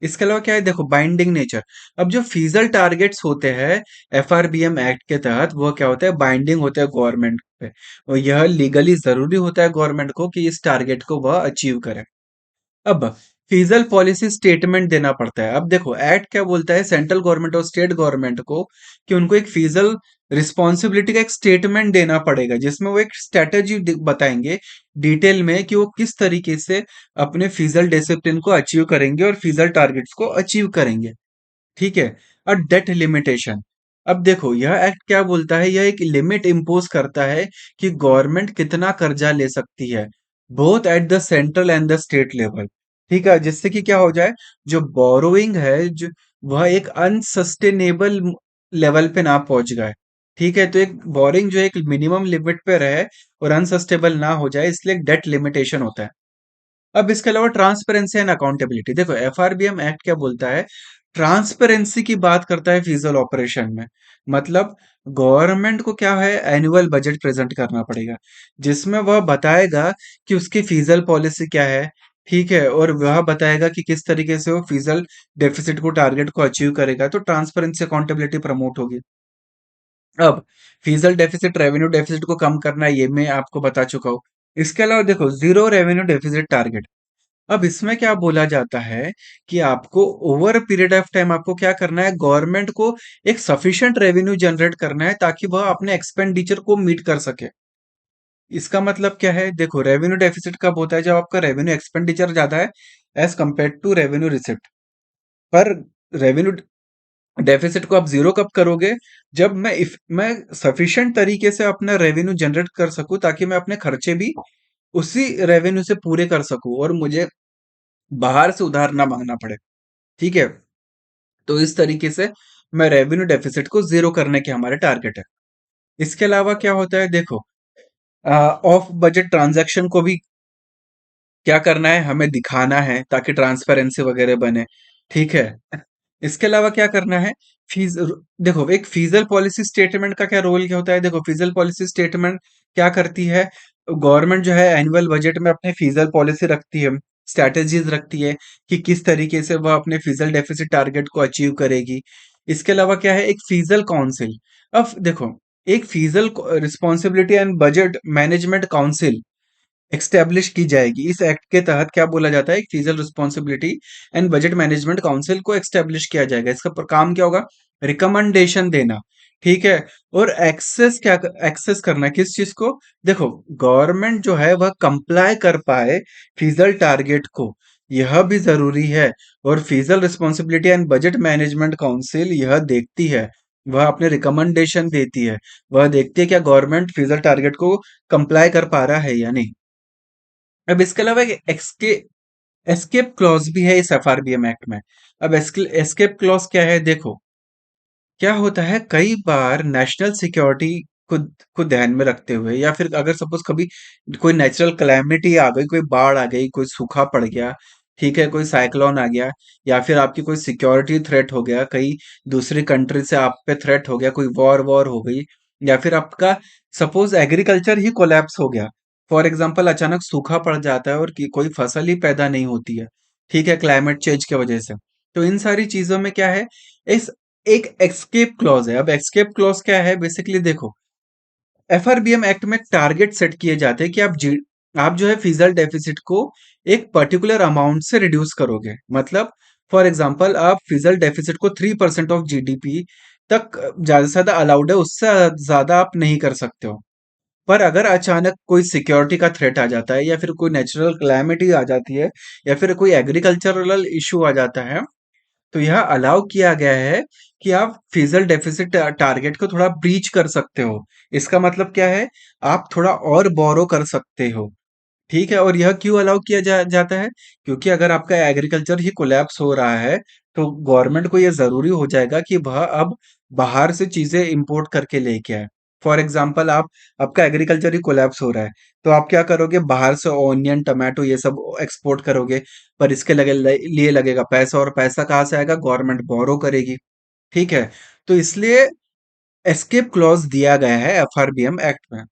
S1: इसके अलावा क्या है देखो, बाइंडिंग नेचर। अब जो फीजल टारगेट्स होते हैं एफआरबीएम एक्ट के तहत, वो क्या होता है? बाइंडिंग होता है गवर्नमेंट पे, और यह लीगली जरूरी होता है गवर्नमेंट को कि इस टारगेट को वह अचीव करे। अब फीजल पॉलिसी स्टेटमेंट देना पड़ता है। अब देखो एक्ट क्या बोलता है सेंट्रल गवर्नमेंट और स्टेट गवर्नमेंट को, कि उनको एक फीजल रिस्पॉन्सिबिलिटी का एक स्टेटमेंट देना पड़ेगा, जिसमें वो एक स्ट्रेटेजी बताएंगे डिटेल में कि वो किस तरीके से अपने फीजल डिसिप्लिन को अचीव करेंगे और फीजल टारगेट्स को अचीव करेंगे। ठीक है, और डेट लिमिटेशन। अब देखो यह एक्ट क्या बोलता है, यह एक लिमिट इंपोज करता है कि गवर्नमेंट कितना कर्जा ले सकती है, both at the central and the state level. ठीक है, जिससे कि क्या हो जाए, जो बोरोइंग है जो वह एक अनसस्टेनेबल लेवल पे ना पहुंच जाए। ठीक है, तो एक बोरिंग जो एक मिनिमम लिमिट पे रहे और अनसस्टेबल ना हो जाए, इसलिए एक डेट लिमिटेशन होता है। अब इसके अलावा ट्रांसपेरेंसी एंड अकाउंटेबिलिटी, देखो एफआरबीएम एक्ट क्या बोलता है, ट्रांसपेरेंसी की बात करता है फिजिकल ऑपरेशन में। मतलब गवर्नमेंट को क्या है, एनुअल बजट प्रेजेंट करना पड़ेगा, जिसमें वह बताएगा कि उसकी फिजिकल पॉलिसी क्या है। ठीक है, और वह बताएगा कि किस तरीके से वो फिजिकल डेफिसिट को टारगेट को अचीव करेगा, तो ट्रांसपेरेंसी अकाउंटेबिलिटी प्रमोट होगी। अब फिजिकल डेफिसिट रेवेन्यू डेफिसिट को कम करना है, ये मैं आपको बता चुका हूँ। इसके अलावा देखो जीरो रेवेन्यू डेफिसिट टारगेट। अब इसमें क्या बोला जाता है कि आपको ओवर पीरियड ऑफ टाइम आपको क्या करना है, गवर्नमेंट को एक सफिशिएंट रेवेन्यू जनरेट करना है ताकि वह अपने एक्सपेंडिचर को मीट कर सके। इसका मतलब क्या है देखो, रेवेन्यू डेफिसिट कब होता है? जब आपका रेवेन्यू एक्सपेंडिचर ज्यादा है as compare to revenue receipt. पर रेवेन्यू डेफिसिट को आप जीरो कब करोगे? जब मैं सफिशिएंट तरीके से अपना रेवेन्यू जनरेट कर सकूं ताकि मैं अपने खर्चे भी उसी रेवेन्यू से पूरे कर सकूं और मुझे बाहर से उधार ना मांगना पड़े। ठीक है, तो इस तरीके से मैं रेवेन्यू डेफिसिट को जीरो करने के हमारे टारगेट है। इसके अलावा क्या होता है देखो, ऑफ बजट ट्रांजैक्शन को भी क्या करना है, हमें दिखाना है ताकि ट्रांसपेरेंसी वगैरह बने। ठीक है, इसके अलावा क्या करना है, फीस देखो एक फीजल पॉलिसी स्टेटमेंट का क्या रोल क्या होता है? देखो फीजल पॉलिसी स्टेटमेंट क्या करती है, गवर्नमेंट जो है एनुअल बजट में अपने फीजल पॉलिसी रखती है, स्ट्रैटेजीज रखती है कि किस तरीके से वह अपने फीजल डेफिसिट टारगेट को अचीव करेगी। इसके अलावा क्या है, एक फीजल काउंसिल। अब देखो एक fiscal responsibility and budget management council establish की जाएगी। इस एक्ट के तहत क्या बोला जाता है, एक physical responsibility and budget management council को एक्स्टेब्लिश किया जाएगा। इसका काम क्या होगा, रिकमेंडेशन देना। ठीक है, और एक्सेस करना किस चीज को, देखो गवर्नमेंट जो है वह कंप्लाई कर पाए फिजिकल टारगेट को, यह भी जरूरी है। और physical responsibility and budget management council यह देखती है, वह अपने रिकमेंडेशन देती है, वह देखती है क्या गवर्नमेंट फिजिकल टारगेट को कंप्लाई कर पा रहा है या नहीं। अब इसके अलावा एक एस्केप क्लॉज भी है इस एफआरबीएम एक्ट में। अब एस्केप क्लॉज क्या है देखो, क्या होता है कई बार नेशनल सिक्योरिटी खुद को ध्यान में रखते हुए, या फिर अगर सपोज कभी कोई नेचुरल कैलेमिटी आ गई, कोई बाढ़ आ गई, कोई सूखा पड़ गया, ठीक है, कोई साइक्लोन आ गया, या फिर आपकी कोई सिक्योरिटी थ्रेट हो गया, कहीं दूसरी कंट्री से आप पे थ्रेट हो गया, कोई वॉर वॉर हो गई, या फिर आपका सपोज एग्रीकल्चर ही कोलैप्स हो गया, फॉर एग्जाम्पल अचानक सूखा पड़ जाता है और कोई फसल ही पैदा नहीं होती है, ठीक है, क्लाइमेट चेंज की वजह से। तो इन सारी चीजों में क्या है, इस एक एस्केप क्लॉज है। अब एस्केप क्लॉज क्या है, बेसिकली देखो, एफआरबीएम एक्ट में टारगेट सेट किए जाते हैं कि आप जो है फिजिकल डेफिसिट को एक पर्टिकुलर अमाउंट से रिड्यूस करोगे। मतलब फॉर एग्जांपल आप फिजिकल डेफिसिट को 3% ऑफ जीडीपी तक ज्यादा से ज्यादा अलाउड है, उससे ज्यादा आप नहीं कर सकते हो। पर अगर अचानक कोई सिक्योरिटी का थ्रेट आ जाता है, या फिर कोई नेचुरल क्लैमिटी आ जाती है, या फिर कोई एग्रीकल्चरल इशू आ जाता है, तो यह अलाउ किया गया है कि आप फिजिकल डेफिसिट टारगेट को थोड़ा ब्रीच कर सकते हो। इसका मतलब क्या है, आप थोड़ा और बोरो कर सकते हो, ठीक है। और यह क्यों अलाउ किया जाता है, क्योंकि अगर आपका एग्रीकल्चर ही कोलैप्स हो रहा है, तो गवर्नमेंट को यह जरूरी हो जाएगा कि वह अब बाहर से चीजें इंपोर्ट करके लेके आए। फॉर एग्जाम्पल आप, आपका एग्रीकल्चर ही कोलैप्स हो रहा है, तो आप क्या करोगे, बाहर से ऑनियन टमाटो ये सब एक्सपोर्ट करोगे, पर इसके लिए लगेगा पैसा, और पैसा कहाँ से आएगा, गवर्नमेंट बोरो करेगी, ठीक है। तो इसलिए एस्केप क्लॉज दिया गया है एफआरबीएम एक्ट में,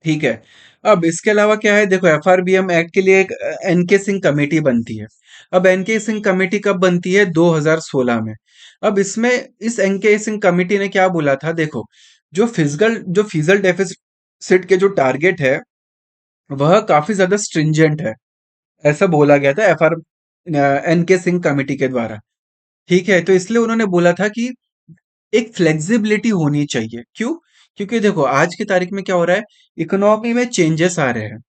S1: ठीक है। अब इसके अलावा क्या है, देखो एफआरबीएम एक्ट के लिए एक एनके सिंह कमेटी बनती है। अब एनके सिंह कमेटी कब बनती है, 2016 में। अब इसमें इस एनके सिंह कमेटी ने क्या बोला था, देखो, जो फिजिकल डेफिसिट के जो टारगेट है, वह काफी ज्यादा स्ट्रिंजेंट है, ऐसा बोला गया था एफआर एनके सिंह कमेटी के द्वारा, ठीक है। तो इसलिए उन्होंने बोला था कि एक फ्लेक्सिबिलिटी होनी चाहिए। क्यों? क्योंकि देखो आज की तारीख में क्या हो रहा है, इकोनॉमी में चेंजेस आ रहे हैं,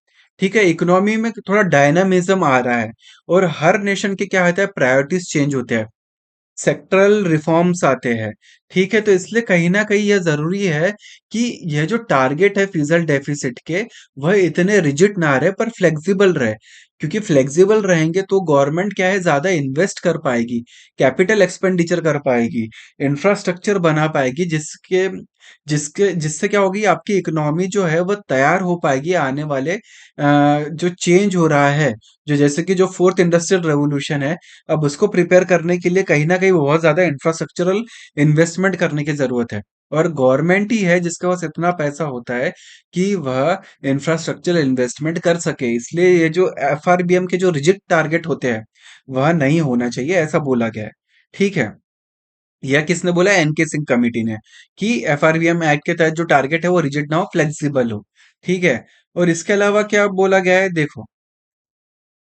S1: ठीक है, इकोनॉमी में थोड़ा डायनामिज्म आ रहा है, और हर नेशन के क्या होता है, प्रायोरिटीज चेंज होते हैं, सेक्टरल रिफॉर्म्स आते हैं, ठीक है। तो इसलिए कहीं ना कहीं यह जरूरी है कि यह जो टारगेट है फिजिकल डेफिसिट के, वह इतने रिजिड ना रहे, पर फ्लेक्सिबल रहे। क्योंकि फ्लेक्सिबल रहेंगे तो गवर्नमेंट क्या है, ज्यादा इन्वेस्ट कर पाएगी, कैपिटल एक्सपेंडिचर कर पाएगी, इंफ्रास्ट्रक्चर बना पाएगी, जिसके जिसके जिससे क्या होगी, आपकी इकोनॉमी जो है वह तैयार हो पाएगी आने वाले जो चेंज हो रहा है, जो जैसे कि जो फोर्थ इंडस्ट्रियल रेवोल्यूशन है, अब उसको प्रिपेयर करने के लिए कहीं ना कहीं बहुत ज्यादा इंफ्रास्ट्रक्चरल इन्वेस्टमेंट करने की जरूरत है। और गवर्नमेंट ही है जिसके पास इतना पैसा होता है कि वह इंफ्रास्ट्रक्चरल इन्वेस्टमेंट कर सके। इसलिए ये जो एफआरबीएम के जो रिजिड टारगेट होते हैं, वह नहीं होना चाहिए, ऐसा बोला गया है, ठीक है। यह किसने बोला, एनके सिंह कमेटी ने, कि एफआरबीएम एक्ट के तहत जो टारगेट है वो रिजिड ना हो, फ्लेक्सिबल हो, ठीक है। और इसके अलावा क्या बोला गया है, देखो,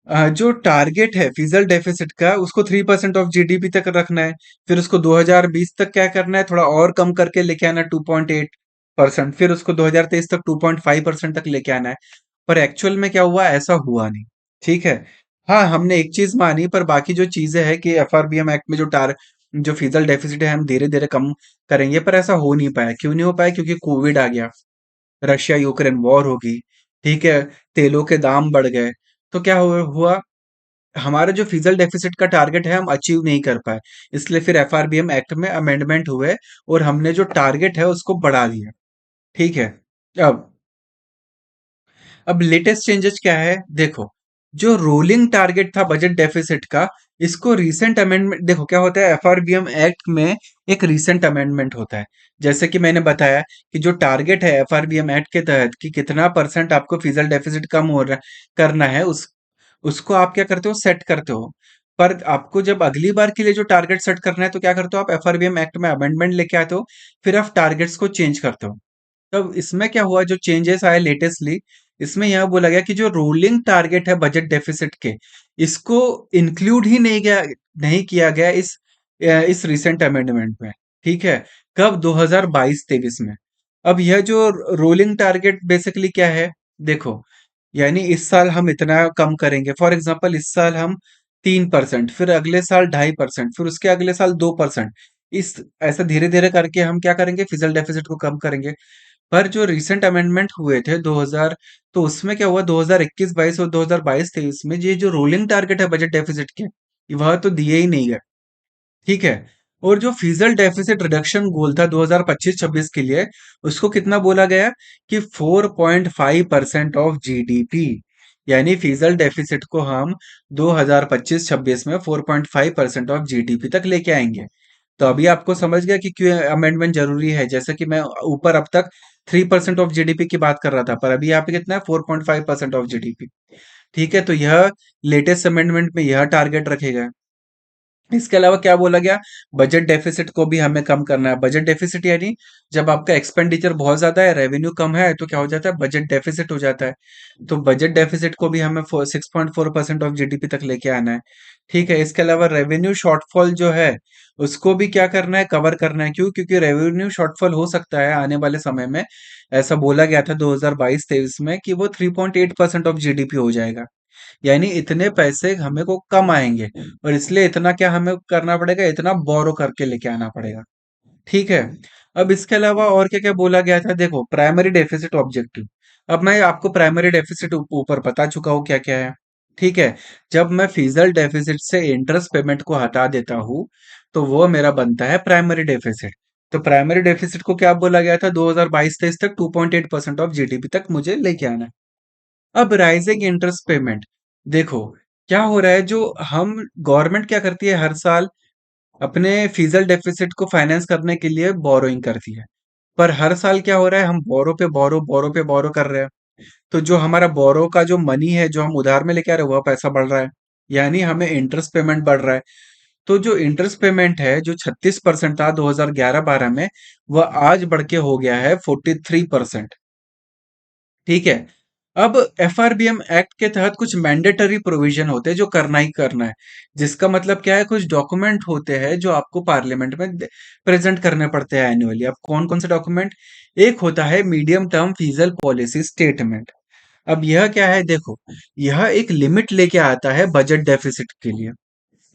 S1: जो टारगेट है फिजिकल डेफिसिट का, उसको 3% ऑफ जीडीपी तक रखना है। फिर उसको 2020 तक क्या करना है, थोड़ा और कम करके लेके आना है, 2.8%। फिर उसको 2023 तक 2.5% तक लेके आना है। पर एक्चुअल में क्या हुआ, ऐसा हुआ नहीं, ठीक है। हाँ, हमने एक चीज मानी, पर बाकी जो चीजें हैं कि एफआरबीएम एक्ट में जो फिजिकल डेफिसिट है, हम धीरे धीरे कम करेंगे, पर ऐसा हो नहीं पाया। क्यों नहीं हो पाया, क्योंकि कोविड आ गया, रशिया यूक्रेन वॉर होगी, ठीक है, तेलों के दाम बढ़ गए। तो क्या हुआ, हमारा जो फिजिकल डेफिसिट का टारगेट है हम अचीव नहीं कर पाए। इसलिए फिर एफआरबीएम एक्ट में अमेंडमेंट हुए, और हमने जो टारगेट है उसको बढ़ा दिया, ठीक है। अब अब लेटेस्ट चेंजेस क्या है, देखो, जो रोलिंग टारगेट था बजट डेफिसिट का, इसको रीसेंट अमेंडमेंट, देखो क्या होता है, एफआरबीएम एक्ट में एक रीसेंट अमेंडमेंट होता है। जैसे कि मैंने बताया कि जो टारगेट है एफआरबीएम एक्ट के तहत कि कितना परसेंट आपको फिजिकल डेफिसिट कम हो रहा करना है, उसको आप क्या करते हो, सेट करते हो। पर आपको जब अगली बार के लिए जो टारगेट सेट करना है, तो क्या करते हो, आप एफआरबीएम एक्ट में अमेंडमेंट लेके आते हो, फिर आप टारगेट्स को चेंज करते हो। तब इसमें क्या हुआ, जो चेंजेस आए लेटेस्टली, इसमें यह बोला गया कि जो रोलिंग टारगेट है बजट डेफिसिट के, इसको इंक्लूड ही नहीं किया गया इस रिसेंट अमेंडमेंट में, ठीक है। कब, 2022-23 में। अब यह जो रोलिंग टारगेट बेसिकली क्या है, देखो, यानी इस साल हम इतना कम करेंगे, फॉर एग्जांपल इस साल हम 3%, फिर अगले साल 2.5%, फिर उसके अगले साल 2%, इस ऐसा धीरे धीरे करके हम क्या करेंगे, फिजिकल डेफिसिट को कम करेंगे। पर जो रीसेंट अमेंडमेंट हुए थे 2000, तो उसमें क्या हुआ, 2021-22 और 2022-23 में ये जो रोलिंग टारगेट है बजट डेफिसिट के, वह तो दिए ही नहीं गए, ठीक है। और जो फिजल डेफिसिट रिडक्शन गोल था 2025-26 के लिए, उसको कितना बोला गया कि 4.5% ऑफ जीडीपी। यानी फिजल डेफिसिट को हम 2025-26 में 4.5% ऑफ जीडीपी तक लेके आएंगे। तो अभी आपको समझ गया कि क्यों अमेंडमेंट जरूरी है। जैसे कि मैं ऊपर अब तक 3% ऑफ जीडीपी की बात कर रहा था, पर अभी यहाँ पे कितना है, 4.5% ऑफ जीडीपी। ठीक है, तो यह लेटेस्ट अमेंडमेंट में यह टारगेट रखेगा। इसके अलावा क्या बोला गया, बजट डेफिसिट को भी हमें कम करना है। बजट डेफिसिट यानी जब आपका एक्सपेंडिचर बहुत ज्यादा है, रेवेन्यू कम है, तो क्या हो जाता है, बजट डेफिसिट हो जाता है। तो बजट डेफिसिट को भी हमें 6.4% ऑफ जीडीपी तक लेके आना है। ठीक है, इसके अलावा रेवेन्यू शॉर्टफॉल जो है, उसको भी क्या करना है, कवर करना है। क्यों? क्योंकि रेवेन्यू शॉर्टफॉल हो सकता है आने वाले समय में। ऐसा बोला गया था 2022-23 में कि वो 3.8% ऑफ जीडीपी हो जाएगा। यानी इतने पैसे हमें को कम आएंगे, और इसलिए इतना क्या हमें करना पड़ेगा, इतना बोरो करके लेके आना पड़ेगा। ठीक है। अब इसके अलावा और क्या क्या बोला गया था, देखो प्राइमरी डेफिसिट ऑब्जेक्टिव। अब मैं आपको प्राइमरी डेफिसिट ऊपर बता चुका हूँ क्या क्या है। ठीक है। जब मैं फिजल डेफिसिट से इंटरेस्ट पेमेंट को हटा देता हूँ, तो वो मेरा बनता है प्राइमरी डेफिसिट। तो प्राइमरी डेफिसिट को क्या बोला गया था, 2022-23 तक 2.8% ऑफ जीडीपी तक मुझे लेके आना है। अब राइजिंग इंटरेस्ट पेमेंट, देखो क्या हो रहा है, जो हम गवर्नमेंट क्या करती है, हर साल अपने फिजल डेफिसिट को फाइनेंस करने के लिए बोरोइंग करती है। पर हर साल क्या हो रहा है, हम बोरो पे बोरो कर रहे हैं। तो जो हमारा बोरो का जो मनी है, जो हम उधार में लेके आ रहे हैं, वह पैसा बढ़ रहा है। यानी हमें इंटरेस्ट पेमेंट बढ़ रहा है। तो जो इंटरेस्ट पेमेंट है, जो 36% था 2011-12 में, वह आज बढ़ के हो गया है 43%। ठीक है। अब एफआरबीएम एक्ट के तहत कुछ मैंडेटरी प्रोविजन होते हैं जो करना ही करना है। जिसका मतलब क्या है, कुछ डॉक्यूमेंट होते हैं जो आपको पार्लियामेंट में प्रेजेंट करने पड़ते हैं एनुअली। अब कौन कौन से डॉक्यूमेंट, एक होता है medium term fizzle policy statement. अब यह क्या है, देखो यह एक लिमिट लेके आता है बजट डेफिसिट के लिए।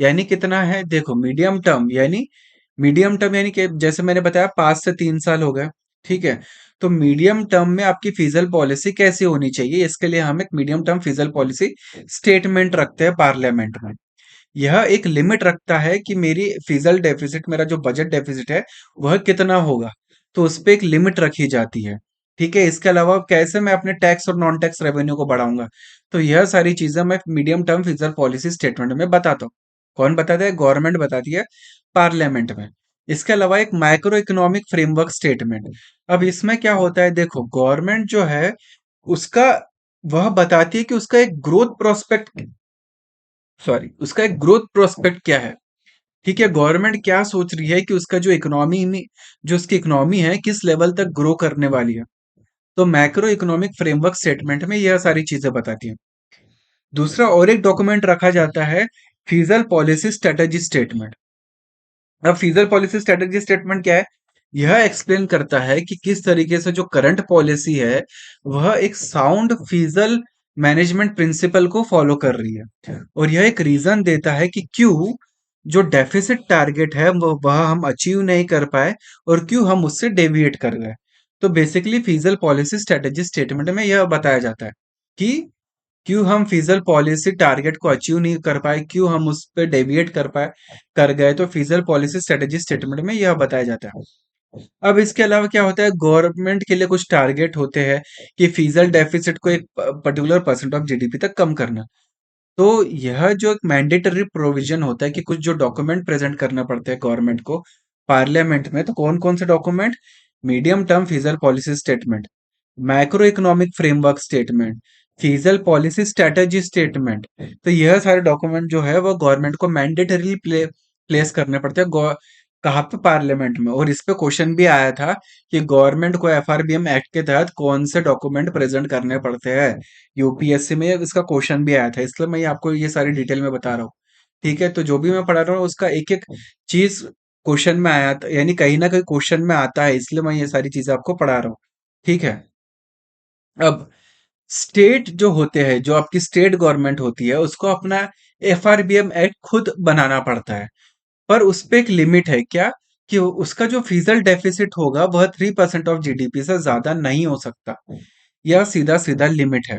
S1: यानी कितना है, देखो मीडियम टर्म यानी कि जैसे मैंने बताया 5 से 3 साल हो गए। ठीक है। तो मीडियम टर्म में आपकी फिजल पॉलिसी कैसी होनी चाहिए, इसके लिए हम एक medium term fizzle policy statement रखते हैं पार्लियामेंट में। यह एक लिमिट रखता है कि मेरी फिजल डेफिसिट, मेरा जो बजट डेफिसिट है, वह कितना होगा। तो उस पे एक लिमिट रखी जाती है। ठीक है। इसके अलावा कैसे मैं अपने टैक्स और नॉन टैक्स रेवेन्यू को बढ़ाऊंगा, तो यह सारी चीजें मैं medium term fizzle policy statement में बताता हूँ। कौन बताता है, गवर्नमेंट बताती है पार्लियामेंट में। इसके अलावा एक माइक्रो इकोनॉमिक फ्रेमवर्क स्टेटमेंट। अब इसमें क्या होता है, देखो गवर्नमेंट जो है उसका, वह बताती है कि उसका एक ग्रोथ प्रोस्पेक्ट क्या है। ठीक है, गवर्नमेंट क्या सोच रही है कि उसका जो इकोनॉमी में, जो उसकी इकोनॉमी है, किस लेवल तक ग्रो करने वाली है। तो मैक्रो इकोनॉमिक फ्रेमवर्क स्टेटमेंट में यह सारी चीजें बताती हैं। दूसरा और एक डॉक्यूमेंट रखा जाता है, फिजल पॉलिसी स्ट्रेटेजी स्टेटमेंट। अब फिजल पॉलिसी स्ट्रेटेजी स्टेटमेंट क्या है, यह एक्सप्लेन करता है कि किस तरीके से जो करंट पॉलिसी है, वह एक साउंड फिजल मैनेजमेंट प्रिंसिपल को फॉलो कर रही है। और यह एक रीजन देता है कि क्यों जो डेफिसिट टारगेट है वह हम अचीव नहीं कर पाए, और क्यों हम उससे डेविएट कर गए। तो basically fizzle policy strategy statement में यह बताया जाता है कि क्यों हम फिजल पॉलिसी टारगेट को अचीव नहीं कर पाए, क्यों हम उस पर डेविएट कर गए। तो फिजल पॉलिसी स्ट्रेटेजी स्टेटमेंट में यह बताया जाता है। अब इसके अलावा क्या होता है, गवर्नमेंट के लिए कुछ टारगेट होते हैं कि फिजल डेफिसिट को एक पर्टिकुलर परसेंट ऑफ जीडीपी तक कम करना। तो यह जो एक मैंडेटरी प्रोविजन होता है कि कुछ जो डॉक्यूमेंट प्रेजेंट करना पड़ते हैं गवर्नमेंट को पार्लियामेंट में, तो कौन कौन से document, medium term fizzle policy statement, macro economic framework statement, fizzle policy strategy statement. तो यह सारे डॉक्यूमेंट जो है वो गवर्नमेंट को मैंडेटरी प्लेस करने पड़ते हैं कहाँ पे, पार्लियामेंट में। और इस पे क्वेश्चन भी आया था कि गवर्नमेंट को एफआरबीएम एक्ट के तहत कौन से डॉक्यूमेंट प्रेजेंट करने पड़ते हैं। यूपीएससी में इसका क्वेश्चन भी आया था, इसलिए मैं आपको ये सारी डिटेल में बता रहा हूँ। ठीक है, तो जो भी मैं पढ़ा रहा हूँ उसका एक एक चीज क्वेश्चन में आया था, यानी कहीं ना कहीं क्वेश्चन में आता है, इसलिए मैं ये सारी चीजें आपको पढ़ा रहा हूँ। ठीक है। अब स्टेट जो होते हैं, जो आपकी स्टेट गवर्नमेंट होती है, उसको अपना एफआरबीएम एक्ट खुद बनाना पड़ता है। पर उस पे एक लिमिट है, क्या, कि उसका जो फिजल डेफिसिट होगा वह 3% ऑफ जीडीपी से ज्यादा नहीं हो सकता। यह सीधा सीधा लिमिट है।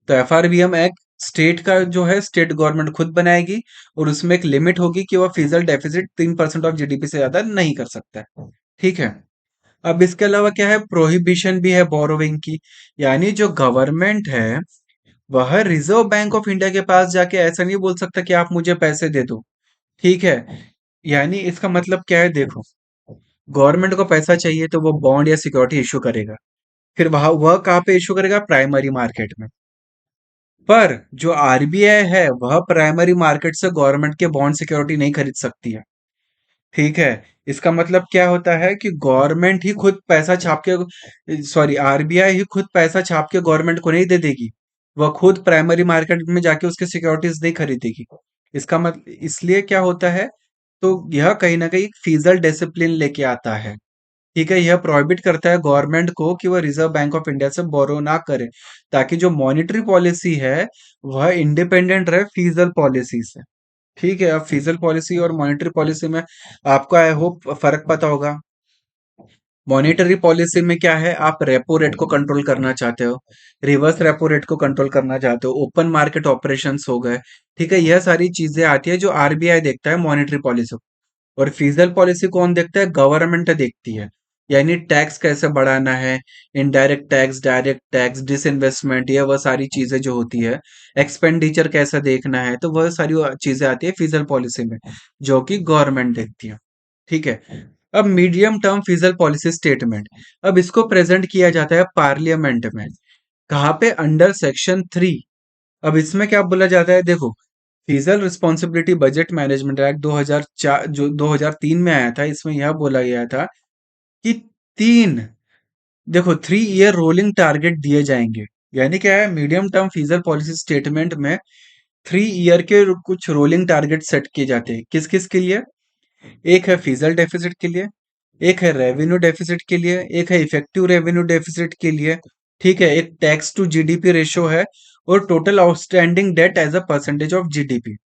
S1: तो एफआरबीएम एक्ट स्टेट का जो है स्टेट गवर्नमेंट खुद बनाएगी, और उसमें एक लिमिट होगी कि वह फिजिकल डेफिसिट 3% ऑफ जीडीपी से ज्यादा नहीं कर सकता है। ठीक है। अब इसके अलावा क्या है, प्रोहिबिशन भी है बोरोविंग की। यानी जो गवर्नमेंट है वह रिजर्व बैंक ऑफ इंडिया के पास जाके ऐसा नहीं बोल सकता कि आप मुझे पैसे दे दो। ठीक है। यानी इसका मतलब क्या है, देखो, गवर्नमेंट को पैसा चाहिए तो वो बॉन्ड या सिक्योरिटी इशू करेगा। फिर वह कहाँ पे इशू करेगा, प्राइमरी मार्केट में। पर जो आरबीआई है वह प्राइमरी मार्केट से गवर्नमेंट के बॉन्ड सिक्योरिटी नहीं खरीद सकती है। ठीक है। इसका मतलब क्या होता है कि गवर्नमेंट ही खुद पैसा छाप के, सॉरी, आरबीआई ही खुद पैसा छाप के गवर्नमेंट को नहीं दे देगी। वह खुद प्राइमरी मार्केट में जाके उसके सिक्योरिटीज नहीं खरीदेगी। इसका मतलब इसलिए क्या होता है, तो यह कहीं ना कहीं फिजिकल डिसिप्लिन लेके आता है। ठीक है। यह प्रोहिबिट करता है गवर्नमेंट को कि वह रिजर्व बैंक ऑफ इंडिया से बोरो ना करे, ताकि जो मॉनेटरी पॉलिसी है वह इंडिपेंडेंट रहे फिजिकल पॉलिसी से। ठीक है। अब फिजिकल पॉलिसी और मॉनेटरी पॉलिसी में आपको आई होप फर्क पता होगा। मॉनेटरी पॉलिसी में क्या है, आप रेपो रेट को कंट्रोल करना चाहते हो, रिवर्स रेपो रेट को कंट्रोल करना चाहते हो, ओपन मार्केट ऑपरेशंस हो गए। ठीक है। यह सारी चीजें आती है जो आरबीआई देखता है मॉनेटरी पॉलिसी। और फिजिकल पॉलिसी कौन देखता है, गवर्नमेंट देखती है। यानी टैक्स कैसे बढ़ाना है, indirect tax, direct tax, disinvestment, ये वह सारी चीजें जो होती है, एक्सपेंडिचर कैसे देखना है, तो वह सारी चीजें आती है फिजिकल पॉलिसी में, जो कि गवर्नमेंट देखती है। ठीक है। अब medium term physical policy statement, अब इसको प्रेजेंट किया जाता है पार्लियामेंट में। कहाँ पे, अंडर सेक्शन 3। अब इसमें क्या बोला जाता है, देखो, physical responsibility budget management act 2004 जो 2003 में आया था, इसमें यह बोला गया था कि तीन, देखो, 3 ईयर रोलिंग टारगेट दिए जाएंगे। यानी क्या है, medium term physical policy statement में 3 ईयर के कुछ रोलिंग टारगेट सेट किए जाते हैं। किस किस के लिए, एक है फिजिकल डेफिसिट के लिए, एक है रेवेन्यू डेफिसिट के लिए, एक है इफेक्टिव रेवेन्यू डेफिसिट के लिए। ठीक है। एक टैक्स टू जीडीपी रेशियो है, और total outstanding debt as a percentage of GDP.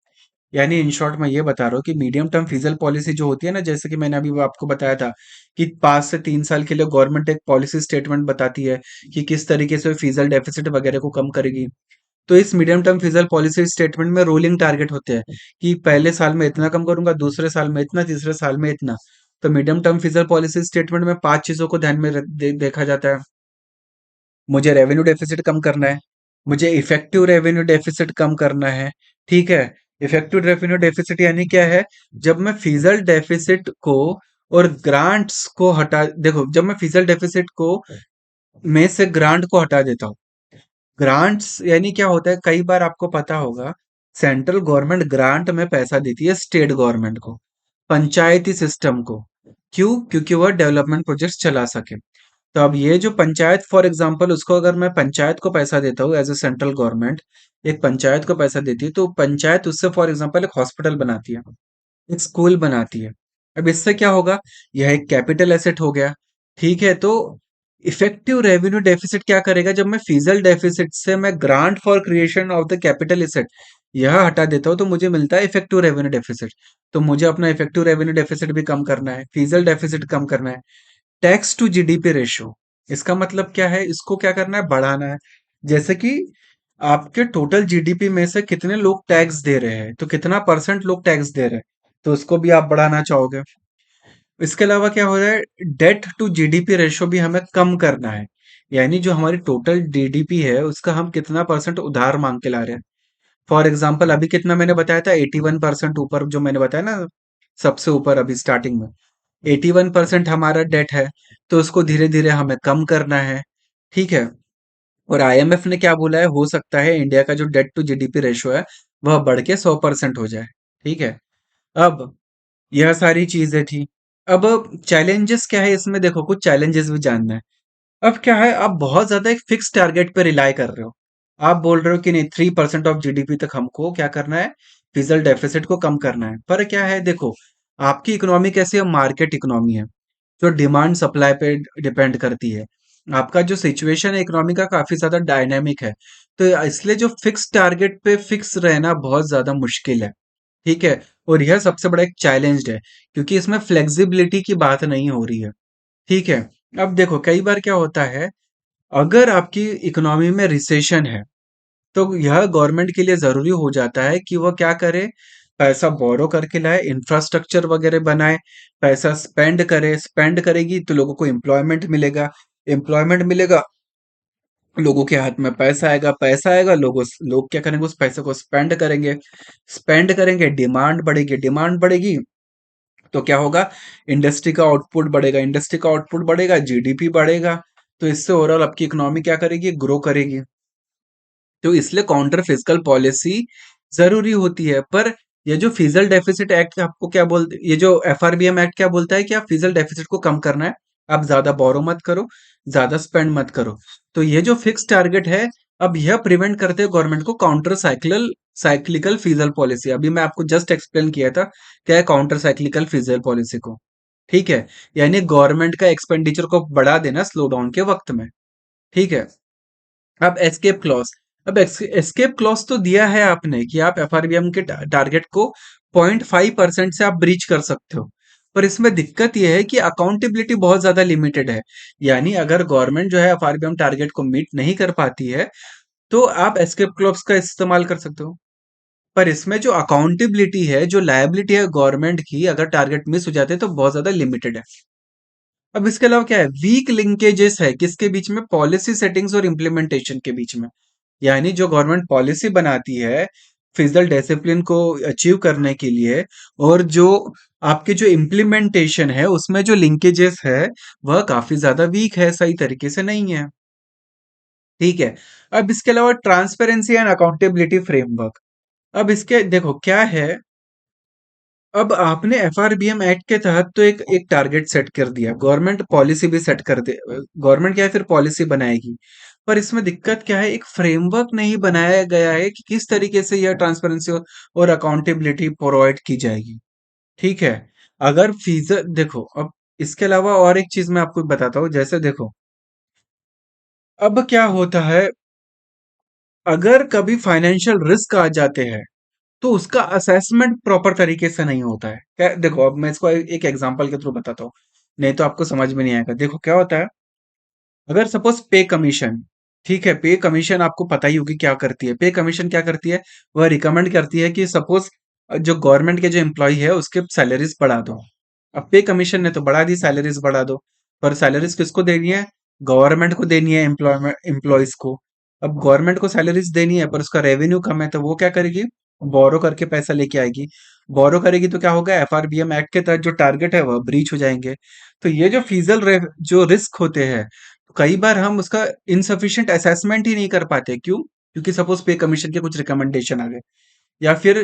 S1: यानी इन शॉर्ट मैं ये बता रहा हूँ कि मीडियम टर्म फिजिकल पॉलिसी जो होती है ना, जैसे कि मैंने अभी वो आपको बताया था कि 5 से 3 साल के लिए गवर्नमेंट एक पॉलिसी स्टेटमेंट बताती है कि किस तरीके से फिजिकल डेफिसिट वगैरह को कम करेगी। तो इस medium term physical policy statement में रोलिंग टारगेट होते हैं कि पहले साल में इतना कम करूंगा, दूसरे साल में इतना, तीसरे साल में इतना। तो medium term physical policy statement में 5 चीजों को ध्यान में देखा जाता है। मुझे रेवेन्यू डेफिसिट कम करना है, मुझे इफेक्टिव रेवेन्यू डेफिसिट कम करना है। ठीक है। इफेक्टिव रेवेन्यू डेफिसिट यानी क्या है, जब मैं फिजिकल डेफिसिट को और ग्रांट्स को हटा, देखो, जब मैं फिजिकल डेफिसिट को में से ग्रांट को हटा देता हूँ। ग्रांट्स यानी क्या होता है, कई बार आपको पता होगा, सेंट्रल गवर्नमेंट ग्रांट में पैसा देती है स्टेट गवर्नमेंट को, पंचायती सिस्टम को। क्यों, क्योंकि वह डेवलपमेंट प्रोजेक्ट्स चला सके। तो अब ये जो पंचायत, फॉर एग्जांपल, उसको अगर मैं पंचायत को पैसा देता हूँ एज ए सेंट्रल गवर्नमेंट, एक पंचायत को पैसा देती है, तो पंचायत उससे फॉर एग्जांपल एक हॉस्पिटल बनाती है, एक स्कूल बनाती है। अब इससे क्या होगा, यह एक कैपिटल एसेट हो गया। ठीक है। तो इफेक्टिव रेवेन्यू डेफिसिट क्या करेगा, जब मैं फिजिकल डेफिसिट से मैं grant for creation of the capital asset यह हटा देता हूं, तो मुझे मिलता है इफेक्टिव रेवेन्यू डेफिसिट। तो मुझे अपना इफेक्टिव रेवेन्यू डेफिसिट भी कम करना है, फिजिकल डेफिसिट कम करना है। टैक्स टू जीडीपी रेशियो, इसका मतलब क्या है, इसको क्या करना है, बढ़ाना है। जैसे कि आपके टोटल जीडीपी में से कितने लोग टैक्स दे रहे हैं, तो कितना परसेंट लोग टैक्स दे रहे हैं, तो उसको भी आप बढ़ाना चाहोगे। इसके अलावा क्या हो रहा है, डेट टू जीडीपी रेशियो भी हमें कम करना है। यानी जो हमारी टोटल जीडीपी है उसका हम कितना परसेंट उधार मांग के ला रहे हैं। फॉर एग्जाम्पल, अभी कितना मैंने बताया था, 81% ऊपर, जो मैंने बताया ना, सबसे ऊपर अभी स्टार्टिंग में 81% हमारा डेट है। तो उसको धीरे धीरे हमें कम करना है। ठीक है। और आईएमएफ ने क्या बोला है, हो सकता है इंडिया का जो डेट टू जीडीपी रेशियो है वह बढ़ के 100% हो जाए। ठीक है। अब यह सारी चीजें थी। अब चैलेंजेस क्या है इसमें, देखो, कुछ चैलेंजेस भी जानना है। अब क्या है, आप बहुत ज्यादा एक फिक्स टारगेट पे रिलाई कर रहे हो। आप बोल रहे हो कि नहीं, 3% ऑफ जीडीपी तक हमको क्या करना है, फिजिकल डेफिसिट को कम करना है। पर क्या है, देखो, आपकी इकोनॉमी कैसी है, मार्केट इकोनॉमी है, जो डिमांड सप्लाई पे डिपेंड करती है। आपका जो सिचुएशन है इकोनॉमी का, काफी ज्यादा डायनेमिक है। तो इसलिए जो फिक्स टारगेट पे फिक्स रहना बहुत ज्यादा मुश्किल है। ठीक है। और यह सबसे बड़ा एक चैलेंज है, क्योंकि इसमें फ्लेक्सिबिलिटी की बात नहीं हो रही है। ठीक है। अब देखो, कई बार क्या होता है, अगर आपकी इकोनॉमी में रिसेशन है, तो यह गवर्नमेंट के लिए जरूरी हो जाता है कि वह क्या करे, पैसा बोरो करके लाए, इंफ्रास्ट्रक्चर वगैरह बनाए, पैसा स्पेंड करे, स्पेंड करेगी तो लोगों को एम्प्लॉयमेंट मिलेगा, एम्प्लॉयमेंट मिलेगा, लोगों के हाथ में पैसा आएगा, पैसा आएगा, लोग क्या करेंगे, उस पैसे को स्पेंड करेंगे, स्पेंड करेंगे, डिमांड बढ़ेगी, डिमांड बढ़ेगी, तो क्या होगा, इंडस्ट्री का आउटपुट बढ़ेगा, इंडस्ट्री का आउटपुट बढ़ेगा, जीडीपी बढ़ेगा, तो इससे ओवरऑल आपकी इकोनॉमी क्या करेगी, ग्रो करेगी। तो इसलिए काउंटर फिस्कल पॉलिसी जरूरी होती है। पर ये जो फिजल डेफिसिट एक्ट आपको क्या बोलते, ये जो एफआरबीएम एक्ट क्या बोलता है कि आप फिजल डेफिसिट को कम करना है, आप ज्यादा बोरो मत करो, ज्यादा स्पेंड मत करो। तो ये जो फिक्स टारगेट है, अब यह प्रिवेंट करते हैं गवर्नमेंट को काउंटर साइक्लिकल फिजल पॉलिसी। अभी मैं आपको जस्ट एक्सप्लेन किया था क्या है काउंटर साइक्लिकल फिजल पॉलिसी को। ठीक है, यानी गवर्नमेंट का एक्सपेंडिचर को बढ़ा देना स्लो डाउन के वक्त में। ठीक है, अब एस्केप क्लॉज, अब एस्केप क्लॉज तो दिया है आपने कि आप एफआरबीएम के टारगेट को 0.5% से आप ब्रीच कर सकते हो। पर इसमें दिक्कत यह है कि अकाउंटेबिलिटी बहुत ज्यादा लिमिटेड है। यानी अगर गवर्नमेंट जो है एफआरबीएम टारगेट को मीट नहीं कर पाती है, तो आप एस्केप क्लॉज का इस्तेमाल कर सकते हो। पर इसमें जो अकाउंटेबिलिटी है, जो लायबिलिटी है गवर्नमेंट की, अगर टारगेट मिस हो जाते हैं तो बहुत ज्यादा लिमिटेड है। अब इसके अलावा क्या है, वीक लिंकेजेस है किसके बीच में, पॉलिसी सेटिंग्स और इम्प्लीमेंटेशन के बीच में। यानी जो गवर्नमेंट पॉलिसी बनाती है फिजिकल डिसिप्लिन को अचीव करने के लिए, और जो आपके जो इम्प्लीमेंटेशन है उसमें जो लिंकेजेस है वह काफी ज्यादा वीक है, सही तरीके से नहीं है। ठीक है, अब इसके अलावा ट्रांसपेरेंसी एंड अकाउंटेबिलिटी फ्रेमवर्क। अब इसके देखो क्या है, अब आपने एफआरबीएम एक्ट के तहत तो एक एक टारगेट सेट कर दिया, गवर्नमेंट पॉलिसी भी सेट कर दे, गवर्नमेंट क्या है फिर पॉलिसी बनाएगी। पर इसमें दिक्कत क्या है, एक फ्रेमवर्क नहीं बनाया गया है कि किस तरीके से यह ट्रांसपेरेंसी और अकाउंटेबिलिटी प्रोवाइड की जाएगी। ठीक है, अगर फीस देखो, अब इसके अलावा और एक चीज मैं आपको बताता हूँ, जैसे देखो अब क्या होता है, अगर कभी फाइनेंशियल रिस्क आ जाते हैं तो उसका असेसमेंट प्रॉपर तरीके से नहीं होता है। देखो अब मैं इसको एक एग्जांपल के थ्रू बताता हूँ, नहीं तो आपको समझ में नहीं आएगा। देखो क्या होता है, अगर सपोज पे कमीशन, ठीक है, पे कमीशन आपको पता ही होगी क्या करती है। पे कमीशन क्या करती है, वह रिकमेंड करती है कि सपोज जो गवर्नमेंट के जो एम्प्लॉय है उसके सैलरीज बढ़ा दो। अब पे कमीशन ने तो बढ़ा दी, सैलरीज बढ़ा दो, पर सैलरीज किसको देनी है, गवर्नमेंट को देनी है, एम्प्लॉयमेंट एम्प्लॉयज को। अब गवर्नमेंट को सैलरीज देनी है पर उसका रेवेन्यू कम है, तो वो क्या करेगी, बोरो करके पैसा लेके आएगी। बोरो करेगी तो क्या होगा, एफआरबीएम एक्ट के तहत जो टारगेट है वह ब्रीच हो जाएंगे। तो ये जो जो रिस्क होते हैं, तो कई बार हम उसका इनसफिशिएंट असेसमेंट ही नहीं कर पाते। क्यों, क्योंकि सपोज पे कमीशन के कुछ रिकमेंडेशन आ गए, या फिर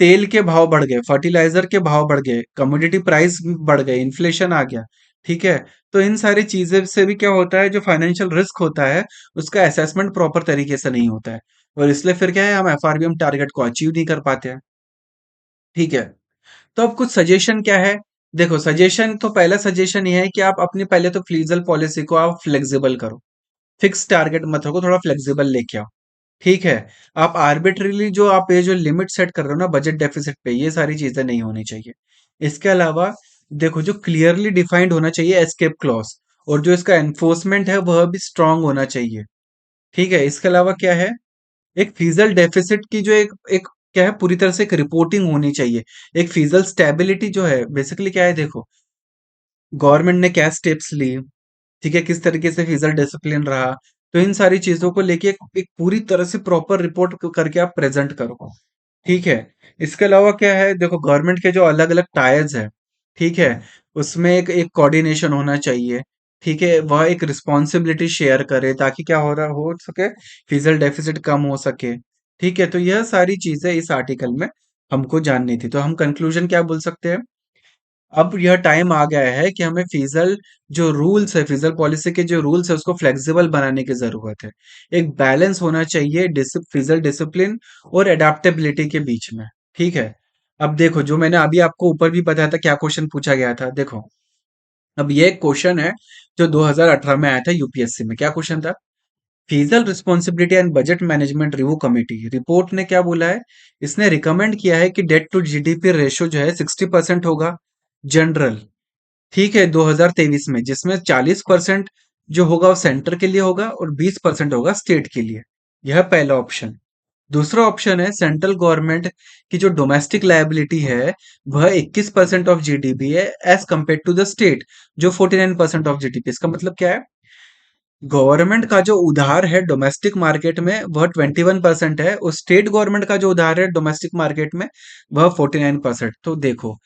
S1: तेल के भाव बढ़ गए, फर्टिलाइजर के भाव बढ़ गए, कमोडिटी प्राइस बढ़ गए, इन्फ्लेशन आ गया। ठीक है, तो इन सारी चीजें से भी क्या होता है, जो फाइनेंशियल रिस्क होता है उसका असेसमेंट प्रॉपर तरीके से नहीं होता है, और इसलिए फिर क्या है, हम एफआरबीएम टारगेट को अचीव नहीं कर पाते हैं। ठीक है, तो अब कुछ सजेशन क्या है, देखो सजेशन तो पहला सजेशन ये है कि आप अपनी पहले तो फ्लीजल पॉलिसी को आप फ्लेक्सिबल करो, फिक्स टारगेट मत रखो, थोड़ा फ्लेक्सिबल लेके आओ। ठीक है, आप आर्बिट्ररीली जो आप ये जो लिमिट सेट कर रहे हो ना बजट डेफिसिट पे, ये सारी चीजें नहीं होनी चाहिए। इसके अलावा देखो जो क्लियरली डिफाइंड होना चाहिए एस्केप क्लॉज, और जो इसका एनफोर्समेंट है वह भी स्ट्रांग होना चाहिए। ठीक है, इसके अलावा क्या है, एक फीजल डेफिसिट की जो एक एक क्या है, पूरी तरह से एक रिपोर्टिंग होनी चाहिए। एक फीजल स्टेबिलिटी जो है बेसिकली क्या है, देखो गवर्नमेंट ने क्या स्टेप्स ली, ठीक है, किस तरीके से फिजिकल डिसिप्लिन रहा, तो इन सारी चीजों को लेके एक पूरी तरह से प्रॉपर रिपोर्ट करके आप प्रेजेंट करो। ठीक है, इसके अलावा क्या है, देखो गवर्नमेंट के जो अलग अलग टायर्स है, ठीक है, उसमें एक एक कोऑर्डिनेशन होना चाहिए। ठीक है, वह एक रिस्पॉन्सिबिलिटी शेयर करे ताकि क्या हो सके, फिजिकल डेफिसिट कम हो सके। ठीक है, तो यह सारी चीजें इस आर्टिकल में हमको जाननी थी। तो हम कंक्लूजन क्या बोल सकते हैं, अब यह टाइम आ गया है कि हमें फिजल जो रूल्स है, फिजल पॉलिसी के जो रूल्स है उसको फ्लेक्सिबल बनाने की जरूरत है। एक बैलेंस होना चाहिए फिजल डिसिप्लिन और एडाप्टेबिलिटी के बीच में। ठीक है, अब देखो जो मैंने अभी आपको ऊपर भी बताया था क्या क्वेश्चन पूछा गया था, देखो अब ये क्वेश्चन है जो 2018 में आया था यूपीएससी में। क्या क्वेश्चन था, fizzle responsibility and budget management review committee report ने क्या बोला है, इसने रिकमेंड किया है कि डेट टू जीडीपी रेशो जो है 60% होगा जनरल। ठीक है, 2023 में, जिसमें 40% जो होगा वो सेंटर के लिए होगा और 20% होगा स्टेट के लिए। यह पहला ऑप्शन। दूसरा ऑप्शन है सेंट्रल गवर्नमेंट की जो डोमेस्टिक लायबिलिटी है वह 21% ऑफ जीडीपी है as compare to the state जो 49% ऑफ जीडीपी। इसका मतलब क्या है? गवर्नमेंट का जो उधार है डोमेस्टिक मार्केट में वह 21% है और स्टेट गवर्नमेंट का जो उधार है डोमेस्टिक मार्केट में वह 49%। तो देखो,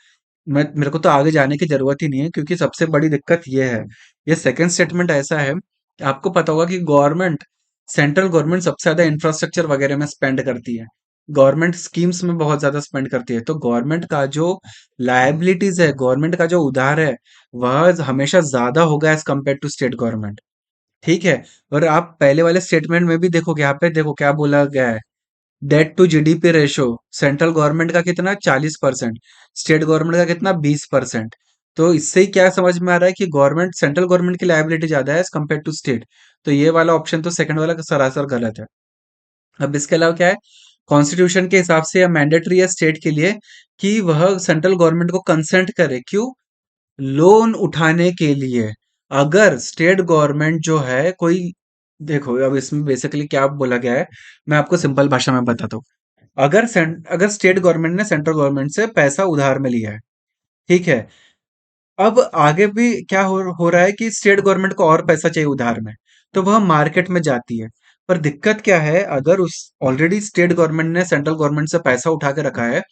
S1: मैं मेरे को तो आगे जाने की जरूरत ही नहीं है क्योंकि सबसे बड़ी दिक्कत यह है। ये सेकंड स्टेटमेंट ऐसा है कि आपको पता होगा कि गवर्नमेंट, सेंट्रल गवर्नमेंट सबसे ज्यादा इंफ्रास्ट्रक्चर वगैरह में स्पेंड करती है, गवर्नमेंट स्कीम्स में बहुत ज्यादा स्पेंड करती है। तो गवर्नमेंट का जो लायबिलिटीज है, गवर्नमेंट का जो उधार है, वह हमेशा ज्यादा होगा as compare to state government. ठीक है। और आप पहले वाले स्टेटमेंट में भी देखोगे, यहाँ पे देखो क्या बोला गया है। Debt to GDP ratio central government का कितना 40%, स्टेट गवर्नमेंट का कितना 20%। तो इससे ही क्या समझ में आ रहा है कि गवर्नमेंट, सेंट्रल गवर्नमेंट की लायबिलिटी ज्यादा है एज कम्पेयर टू स्टेट। तो ये वाला ऑप्शन तो सेकंड वाला सरासर गलत है। अब इसके अलावा क्या है, कॉन्स्टिट्यूशन के हिसाब से यह मैंडेटरी है स्टेट के लिए कि वह सेंट्रल गवर्नमेंट को कंसेंट करे। क्यों? लोन उठाने के लिए। अगर स्टेट गवर्नमेंट जो है कोई, देखो अब इसमें बेसिकली क्या बोला गया है, मैं आपको सिंपल भाषा में बताता हूँ। अगर स्टेट गवर्नमेंट ने सेंट्रल गवर्नमेंट से पैसा उधार में लिया है, ठीक है। अब आगे भी क्या हो रहा है कि स्टेट गवर्नमेंट को और पैसा चाहिए उधार में, तो वह मार्केट में जाती है। पर दिक्कत क्या है, अगर उस ऑलरेडी स्टेट गवर्नमेंट ने सेंट्रल गवर्नमेंट से पैसा उठा के रखा है,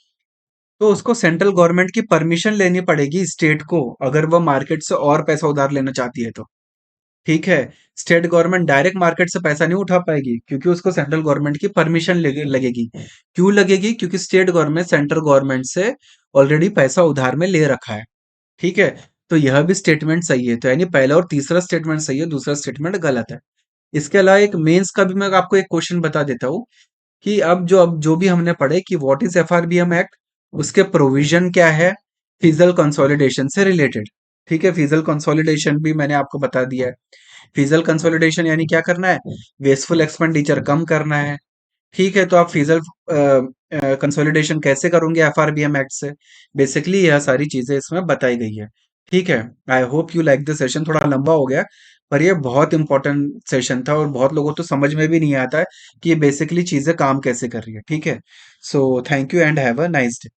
S1: तो उसको सेंट्रल गवर्नमेंट की परमिशन लेनी पड़ेगी स्टेट को, अगर वह मार्केट से और पैसा उधार लेना चाहती है तो। ठीक है। स्टेट गवर्नमेंट डायरेक्ट मार्केट से पैसा नहीं उठा पाएगी क्योंकि उसको सेंट्रल गवर्नमेंट की परमिशन लगेगी। क्यों लगेगी? क्योंकि स्टेट गवर्नमेंट सेंट्रल गवर्नमेंट से ऑलरेडी पैसा उधार में ले रखा है। ठीक है। तो यह भी स्टेटमेंट सही है, तो यानी पहला और तीसरा स्टेटमेंट सही है, दूसरा स्टेटमेंट गलत है। इसके अलावा एक मेंस का भी मैं आपको एक क्वेश्चन बता देता हूँ कि अब जो भी हमने पढ़े कि व्हाट इज एफआरबीएम एक्ट, उसके प्रोविजन क्या है फिजल कंसोलिडेशन से रिलेटेड। ठीक है, फिजल कंसोलिडेशन भी मैंने आपको बता दिया है। फिजल कंसोलिडेशन यानी क्या करना है, वेस्टफुल एक्सपेंडिचर कम करना है। ठीक है, तो आप फिजल कंसोलिडेशन कैसे करोगे एफआरबीएम एक्ट से, बेसिकली यह सारी चीजें इसमें बताई गई है। ठीक है। I hope you like this session, थोड़ा लंबा हो गया पर ये बहुत इंपॉर्टेंट सेशन था और बहुत लोगों तो समझ में भी नहीं आता है कि ये बेसिकली चीजें काम कैसे कर रही है। ठीक है। So thank you and have a nice day.